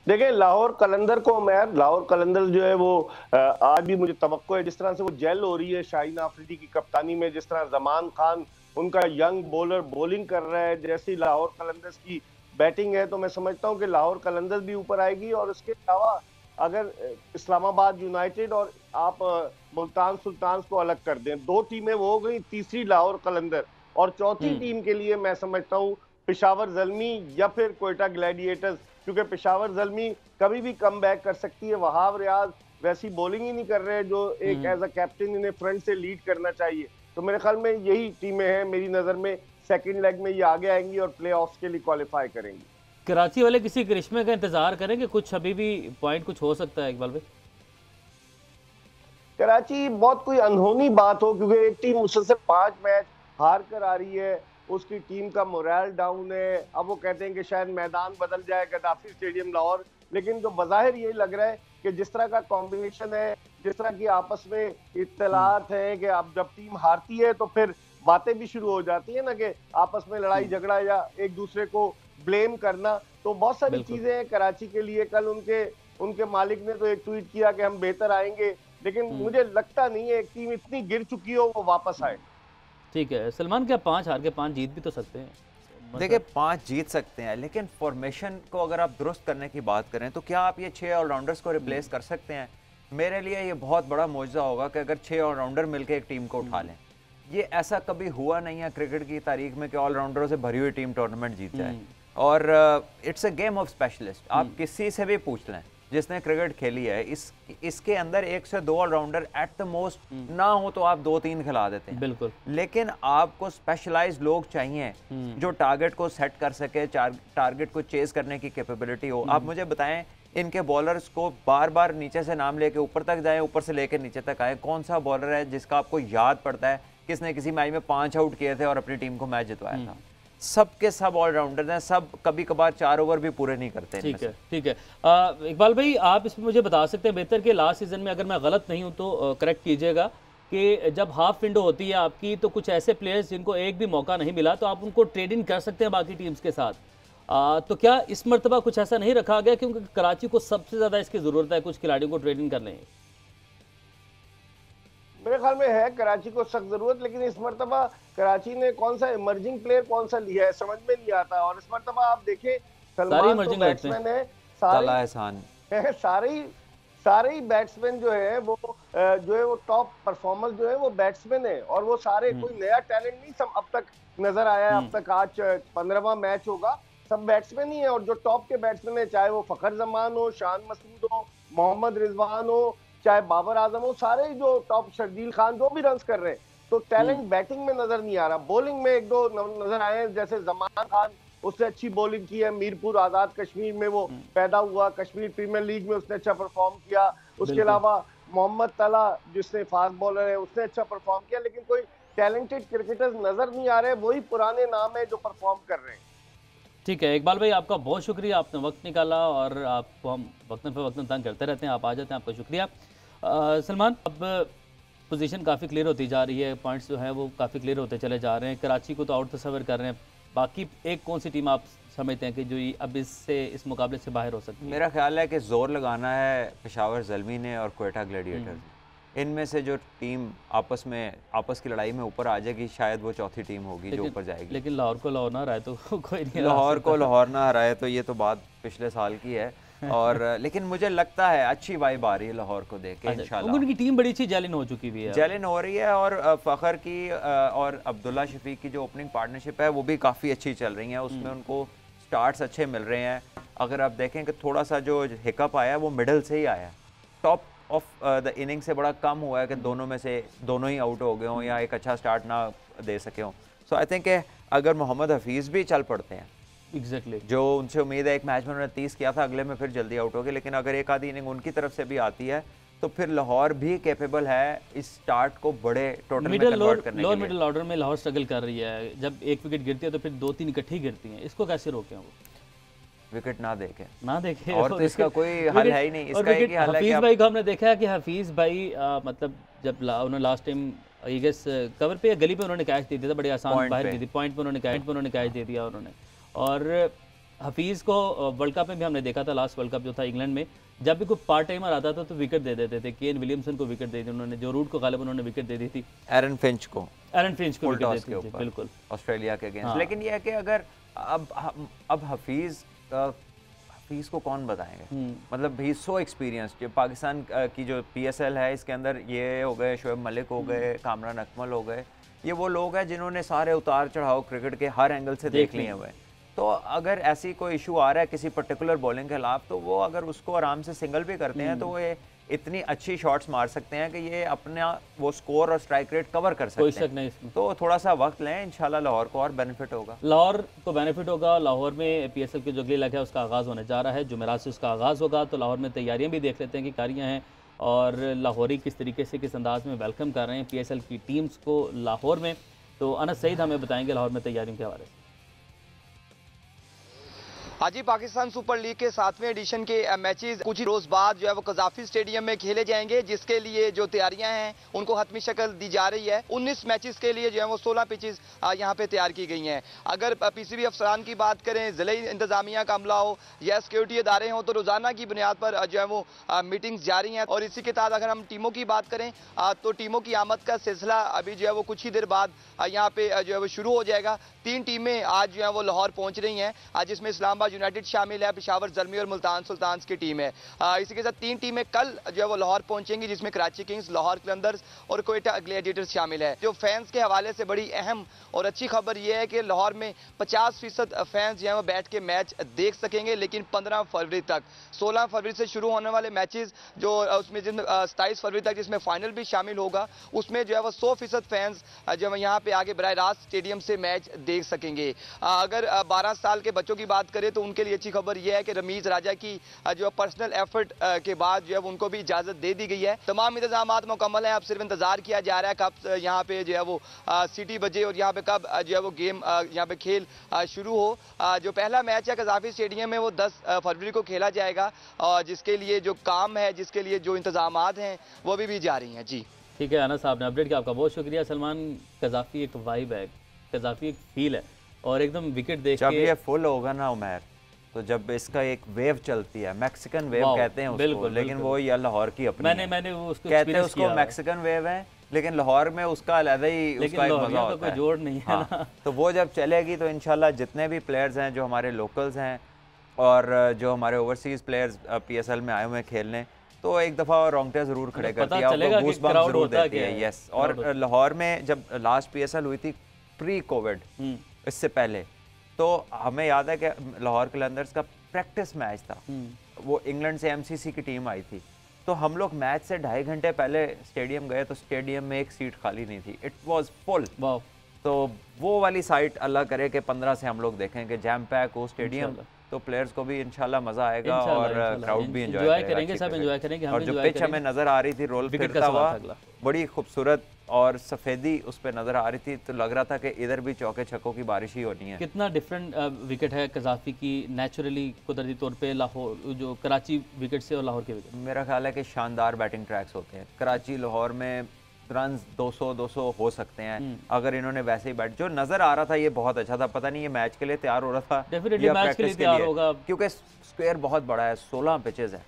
देखिए, लाहौर कलंदर को, मैं लाहौर कलंदर जो है वो आज भी मुझे तवक्को है, जिस तरह से वो जेल हो रही है शाहीन आफरीदी की कप्तानी में, जिस तरह जमान खान उनका यंग बॉलर बॉलिंग कर रहा है, जैसी लाहौर कलंदर्स की बैटिंग है, तो मैं समझता हूं कि लाहौर कलंदर्स भी ऊपर आएगी। और उसके अलावा अगर इस्लामाबाद यूनाइटेड और आप मुल्तान सुल्तान्स को अलग कर दें, 2 टीमें वो हो गई, तीसरी लाहौर कलंदर, और चौथी टीम के लिए मैं समझता हूँ पेशावर ज़ल्मी या फिर कोयटा ग्लैडिएटर्स, क्योंकि पेशावर ज़ल्मी कभी भी कम बैक कर सकती है। वहाब रियाज वैसी बॉलिंग ही नहीं कर रहे जो एक एज अ कैप्टन इन्हें फ्रंट से लीड करना चाहिए। तो मेरे ख्याल में यही टीमें हैं मेरी नज़र में, सेकंड लेग में ये आगे आएंगी और प्ले ऑफ्स के लिए क्वालिफाई करेंगी। कराची वाले किसी करिश्मे का इंतजार करेंगे? कुछ अभी भी पॉइंट कुछ हो सकता है इकबाल भाई? कराची बहुत कोई अनहोनी बात हो, क्योंकि एक टीम मुसलसल 5 मैच हार कर आ रही है, उसकी टीम का मोरल डाउन है। अब वो कहते हैं कि शायद मैदान बदल जाए, गद्दाफी स्टेडियम लाहौर, लेकिन जो बज़ाहिर ये लग रहा है कि जिस तरह का कॉम्बिनेशन है जिस तरह की आपस में इत्तलात है कि अब जब टीम हारती है तो फिर बातें भी शुरू हो जाती है ना, कि आपस में लड़ाई झगड़ा या एक दूसरे को ब्लेम करना। तो बहुत सारी चीजें हैं कराची के लिए। कल उनके मालिक ने तो एक ट्वीट किया कि हम बेहतर आएंगे, लेकिन मुझे लगता नहीं है एक टीम इतनी गिर चुकी हो वो वापस आए। ठीक है सलमान, क्या 5 हार के 5 जीत भी तो सकते हैं? देखिए 5 जीत सकते हैं, लेकिन फॉर्मेशन को अगर आप दुरुस्त करने की बात करें तो क्या आप ये 6 ऑलराउंडर्स को रिप्लेस कर सकते हैं? मेरे लिए ये बहुत बड़ा मौजज़ा होगा कि अगर 6 ऑलराउंडर मिलकर एक टीम को उठा लें। ये ऐसा कभी हुआ नहीं है क्रिकेट की तारीख में कि ऑलराउंडरों से भरी हुई टीम टूर्नामेंट जीत जाए। और it's a game of specialist. आप किसी से भी पूछ लें जिसने क्रिकेट खेली है, इसके अंदर 1 से 2 ऑलराउंडर एट द मोस्ट ना हो तो आप 2-3 खिला देते हैं। बिल्कुल। लेकिन आपको स्पेशलाइज्ड लोग चाहिए जो टारगेट को सेट कर सके, टारगेट को चेज करने की कैपेबिलिटी हो। आप मुझे बताएं, इनके बॉलर्स को बार बार नीचे से नाम लेके ऊपर तक जाए, ऊपर से लेकर नीचे तक आए, कौन सा बॉलर है जिसका आपको याद पड़ता है किसने किसी मैच में 5 आउट किए थे और अपनी टीम को मैच जितवाया था? सब के सब ऑलराउंडर हैं, सब कभी कभार 4 ओवर भी पूरे नहीं करते। ठीक है, ठीक है। इकबाल भाई, आप इसमें मुझे बता सकते हैं बेहतर कि लास्ट सीजन में, अगर मैं गलत नहीं हूं तो करेक्ट कीजिएगा, कि जब हाफ विंडो होती है आपकी तो कुछ ऐसे प्लेयर्स जिनको एक भी मौका नहीं मिला तो आप उनको ट्रेड इन कर सकते हैं बाकी टीम्स के साथ। तो क्या इस मरतबा कुछ ऐसा नहीं रखा गया, क्योंकि कराची को सबसे ज़्यादा इसकी ज़रूरत है कुछ खिलाड़ियों को ट्रेड इन करने? मेरे ख्याल में है कराची को सख्त जरूरत, लेकिन इस मरतबा कराची ने कौन सा इमर्जिंग प्लेयर कौन सा लिया है समझ में नहीं आता। और इस मरतबा आप देखें, सलमान तो बैट्समैन है, सारे ही बैट्समैन जो है वो टॉप परफॉर्मर जो है वो बैट्समैन है, और वो सारे कोई नया टैलेंट नहीं सब अब तक नजर आया है। अब तक आज 15वां मैच होगा, सब बैट्समैन ही है। और जो टॉप के बैट्समैन है, चाहे वो फखर जमान हो, शान मसूद हो, मोहम्मद रिजवान हो, चाहे बाबर आजम हो, सारे जो टॉप, शर्जील खान जो भी रन्स कर रहे हैं, तो टैलेंट बैटिंग में नजर नहीं आ रहा। बॉलिंग में 1-2 नजर आए हैं, जैसे जमान खान, उसने अच्छी बॉलिंग की है, मीरपुर आजाद कश्मीर में वो पैदा हुआ, कश्मीर प्रीमियर लीग में उसने अच्छा परफॉर्म किया। उसके अलावा मोहम्मद तला जिसने फास्ट बॉलर है, उसने अच्छा परफॉर्म किया। लेकिन कोई टैलेंटेड क्रिकेटर्स नजर नहीं आ रहे, वही पुराने नाम है जो परफॉर्म कर रहे हैं। ठीक है इकबाल भाई, आपका बहुत शुक्रिया, आपने वक्त निकाला और आपको हम वक्तन पे वक्तन तंग करते रहते हैं, आप आ जाते हैं, आपका शुक्रिया। सलमान, अब पोजीशन काफ़ी क्लियर होती जा रही है, पॉइंट्स जो हैं वो काफ़ी क्लियर होते चले जा रहे हैं, कराची को तो आउट तस्वर कर रहे हैं, बाकी एक कौन सी टीम आप समझते हैं कि जो अब इस मुकाबले से बाहर हो सकती है? मेरा ख्याल है कि जोर लगाना है पेशावर ज़ल्मी ने और क्वेटा ग्लैडिएटर्स। इनमें से जो टीम आपस की लड़ाई में ऊपर आ जाएगी, शायद वो चौथी टीम होगी जो ऊपर जाएगी। लेकिन लाहौर को लाहौर ना हराए तो कोई नहीं, लाहौर को लाहौर ना हराए तो ये तो बात पिछले साल की है। और लेकिन मुझे लगता है अच्छी वाइब आ रही है लाहौर को देख के। इंशाल्लाह उनकी टीम बड़ी अच्छी जेलिन हो चुकी है, जेलिन हो रही है, और फ़खर की और अब्दुल्ला शफीक की जो ओपनिंग पार्टनरशिप है वो भी काफ़ी अच्छी चल रही है, उसमें उनको स्टार्ट्स अच्छे मिल रहे हैं। अगर आप देखें कि थोड़ा सा जो हिकअप आया वो मिडल से ही आया, टॉप ऑफ द इनिंग से बड़ा कम हुआ है कि दोनों में से दोनों ही आउट हो गए हों या एक अच्छा स्टार्ट ना दे सके हों। सो आई थिंक अगर मोहम्मद हफीज़ भी चल पड़ते हैं, एग्जैक्टली जो उनसे उम्मीद है, एक मैच में उन्होंने 30 किया था, अगले में फिर जल्दी आउट हो गए, लेकिन अगर एक आधी इनिंग उनकी तरफ से भी आती है तो फिर लाहौर भी कैपेबल है इस स्टार्ट को बड़े टोटल में कन्वर्ट करने के लिए। मिडिल ऑर्डर में लाहौर स्ट्रगल कर रही है, जब एक विकेट गिरती है तो फिर 2-3 इकट्ठी गिरती हैं, इसको कैसे रोकें? वो विकेट ना देखे और तो इसका कोई हल है ही नहीं। इसका एक ही हल है कि हफीज़ भाई को हमने देखा है कि हफीज़ भाई मतलब जब उन्होंने last time I guess cover पे या गली पे उन्होंने कैच दे दिया था, बड़ी आसान बाहर दी थी, पॉइंट पे उन्होंने कैच दे दिया उन्होंने। और हफीज़ को वर्ल्ड कप में भी हमने देखा था, लास्ट वर्ल्ड कप जो था इंग्लैंड में, जब भी कोई पार्ट टाइमर आता था तो विकेट दे देते थे। केन विलियमसन को विकेट दे दी उन्होंने, जो रूट को गालिब उन्होंने विकेट दे दी थी, एरन फिंच को विकेट दे दी थी, बिल्कुल ऑस्ट्रेलिया के अगेंस्ट। लेकिन ये है कि अगर अब हफीज़ को कौन बताएंगे, मतलब ही सो एक्सपीरियंस। जो पाकिस्तान की जो PSL है इसके अंदर ये हो गए, शोएब मलिक हो गए, कामरान अकमल हो गए, ये वो लोग हैं जिन्होंने सारे उतार चढ़ाव क्रिकेट के हर एंगल से देख लिए हुए। तो अगर ऐसी कोई इशू आ रहा है किसी पर्टिकुलर बॉलिंग के खिलाफ, तो वो अगर उसको आराम से सिंगल भी करते हैं तो वो इतनी अच्छी शॉट्स मार सकते हैं कि ये अपना वो स्कोर और स्ट्राइक रेट कवर कर सकते हैं। कोई शक नहीं इसमें। तो थोड़ा सा वक्त लें, इंशाल्लाह लाहौर को और बेनिफिट होगा। लाहौर को बेनिफिट होगा। लाहौर में PSL की जो अगली लेग है उसका आगाज़ होने जा रहा है, जुमेरात से उसका आगाज़ होगा। तो लाहौर में तैयारियां भी देख लेते हैं कि कारियाँ हैं और लाहौरी किस तरीके से, किस अंदाज में वेलकम कर रहे हैं PSL की टीम्स को लाहौर में। तो अनस सईद हमें बताएंगे लाहौर में तैयारियों के हवाले से। आज ही पाकिस्तान सुपर लीग के 7वें एडिशन के मैचेस कुछ ही रोज बाद जो है वो कजाफी स्टेडियम में खेले जाएंगे, जिसके लिए जो तैयारियां हैं उनको हतमी शक्ल दी जा रही है। 19 मैचेस के लिए जो है वो 16 पिचेस यहां पे तैयार की गई हैं। अगर पीसीबी अफसरान की बात करें, जिले इंतजामिया का अमला हो या सिक्योरिटी इदारे हों, तो रोजाना की बुनियाद पर जो है वो मीटिंग्स जारी हैं। और इसी के तहत अगर हम टीमों की बात करें तो टीमों की आमद का सिलसिला अभी जो है वो कुछ ही देर बाद यहाँ पे जो है वो शुरू हो जाएगा। 3 टीमें आज जो है वो लाहौर पहुंच रही हैं, जिसमें इस्लामाबाद यूनाइटेड शामिल है, पेशावर ज़ल्मी और मुल्तान सुल्तान्स की टीम है। इसी के साथ 3 टीमें कल जो है वो लाहौर पहुंचेंगी, जिसमें कराची किंग्स, लाहौर कलंदर्स और कोयटा ग्लैडिएटर्स शामिल है। जो फैंस के हवाले से बड़ी अहम और अच्छी खबर यह है कि लाहौर में 50% फैंस जो है वो बैठ के मैच देख सकेंगे, लेकिन 15 फरवरी तक, 16 फरवरी से शुरू होने वाले मैचेस जो उसमें 27 फरवरी तक जिसमें फाइनल भी शामिल होगा, उसमें जो है वो 100% फैंस जो है यहाँ पे आगे बराह रास्त स्टेडियम से मैच देख सकेंगे। अगर 12 साल के बच्चों की बात करें तो उनके लिए अच्छी खबर यह है कि रमीज राजा की जो पर्सनल एफर्ट के बाद जो है उनको भी इजाजत दे दी गई है। तमाम इंतजाम मुकम्मल है, अब सिर्फ इंतजार किया जा रहा है कब यहाँ पे जो है वो सीटी बजे और यहाँ पे कब जो है वो गेम यहाँ पे खेल शुरू हो। जो पहला मैच है कजाफी स्टेडियम में वो 10 फरवरी को खेला जाएगा, और जिसके लिए जो काम है, जिसके लिए जो इंतजामात हैं वो भी जारी हैं। जी ठीक है अनस साहब ने अपडेट किया, आपका बहुत शुक्रिया। सलमान, कजाफी एक वाइब है, कजाफी एक फील है, और एकदम विकेट देख जब के ये फुल होगा ना उमर, तो जब इसका एक वेव चलती है, मैक्सिकन वेव कहते हैं उसको, बिल्कुल, लेकिन बिल्कुल। वो या लाहौर की अपनी मैंने वो उसको कहते हैं उसको मैक्सिकन वेव है, लेकिन लाहौर में उसका अलग ही उसका एक मजा होता है, जोड़ नहीं है ना। तो वो जब चलेगी तो इंशाल्लाह जितने भी प्लेयर्स हैं जो हमारे लोकल्स हैं और जो हमारे ओवरसीज प्लेयर्स PSL में आए हुए हैं खेलने, तो एक दफ़ा रोंगटे ज़रूर खड़े करती है, आपको गूज़बम्प्स ज़रूर देती है। यस, और लाहौर में जब लास्ट PSL हुई थी प्री कोविड, इससे पहले, तो हमें याद है कि लाहौर कलंदर्स का प्रैक्टिस मैच था, वो इंग्लैंड से MCC की टीम आई थी, तो हम लोग मैच से 2.5 घंटे पहले स्टेडियम गए तो स्टेडियम में एक सीट खाली नहीं थी, इट वाज फुल। तो वो वाली साइट अल्लाह करे कि 15 से हम लोग देखें कि जैम पैक हो स्टेडियम, तो प्लेयर्स को भी इंशाल्लाह मजा आएगा और क्राउड भी एंजॉय करेंगे, सब एंजॉय करेंगे। और जो पिच हमें नजर आ रही थी रोल फिरता हुआ, बड़ी खूबसूरत और सफेदी उस पर नजर आ रही थी, तो लग रहा था कि इधर भी चौके छक्कों की बारिश ही होनी है। कितना डिफरेंट विकेट है कजाफी की नेचुरली, कुदरती तौर पे लाहौर जो कराची विकेट से और लाहौर के विकेट। मेरा ख्याल है कि शानदार बैटिंग ट्रैक्स होते हैं। कराची लाहौर में रन 200 हो सकते हैं अगर इन्होंने वैसे ही बैट, जो नजर आ रहा था ये बहुत अच्छा था। पता नहीं ये मैच के लिए तैयार हो रहा था, डेफिनेटली मैच के लिए तैयार होगा, क्योंकि स्क्वायर बहुत बड़ा है, 16 पिचेस है,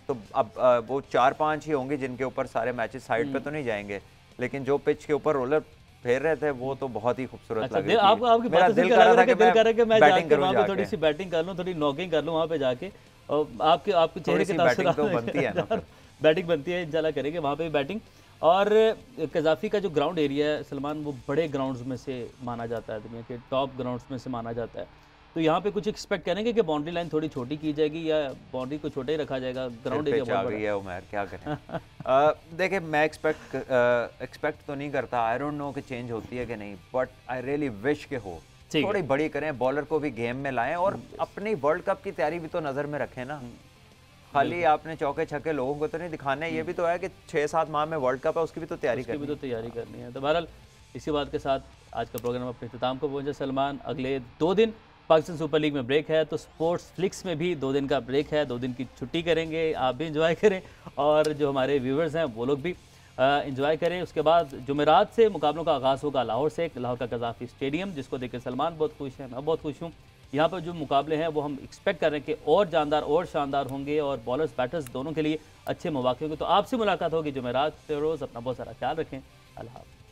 तो अब वो 4-5 ही होंगे जिनके ऊपर सारे मैचेस साइड पे तो नहीं जाएंगे, लेकिन जो पिच के ऊपर रोलर फेर रहे थे वो तो बहुत ही खूबसूरत लग रही थी। आपकी बात से दिल कर रहा था कि मैं जाके वहां पे थोड़ी सी बैटिंग कर लूं, थोड़ी नॉकिंग कर लूं वहां पे जाके, और आपके चेहरे के तासुरात तो बनती है ना, बैटिंग बनती है, इंशाल्लाह करेंगे वहां पे भी बैटिंग। और कजाफी का जो ग्राउंड एरिया है सलमान, वो बड़े ग्राउंड्स में से माना जाता है, दुनिया के टॉप ग्राउंड्स में से माना जाता है, तो यहाँ पे कुछ एक्सपेक्ट करेंगे कि बाउंड्री लाइन थोड़ी छोटी की जाएगी या बाउंड्री को छोटा ही रखा जाएगा? ग्राउंड एरिया बहुत बड़ा है उमर, क्या करें। देखिए मैं एक्सपेक्ट तो नहीं करता, आई डोंट नो कि चेंज होती है कि नहीं, बट आई रियली विश के हो थोड़ी बड़ी करें, बॉलर को भी गेम में लाएं और अपनी वर्ल्ड कप की तैयारी भी तो नजर में रखें ना। खाली आपने चौके छक्के लोगों को तो नहीं दिखाने, ये भी तो है कि 6-7 माह में वर्ल्ड कप है, उसकी भी तो तैयारी करनी है। तो बहरहाल इसी बात के साथ आज का प्रोग्राम अपने इख्तिताम को पहुंचे सलमान। अगले 2 दिन पाकिस्तान सुपर लीग में ब्रेक है, तो स्पोर्ट्स फ्लिक्स में भी 2 दिन का ब्रेक है, 2 दिन की छुट्टी करेंगे, आप भी इंजॉय करें और जो हमारे व्यूवर्स हैं वो लोग भी इंजॉय करें। उसके बाद जुमेरात से मुकाबलों का आगाज़ होगा लाहौर से, लाहौर का कजाफी स्टेडियम, जिसको देखकर सलमान बहुत खुश है, मैं बहुत खुश हूँ। यहाँ पर जो मुकाबले हैं वो हम एक्सपेक्ट कर रहे हैं कि और जानदार और शानदार होंगे और बॉलर्स बैटर्स दोनों के लिए अच्छे मौके होंगे। तो आपसे मुलाकात होगी जुमेरात रोज़। अपना बहुत सारा ख्याल रखें। अल्लाह हाफ़िज़।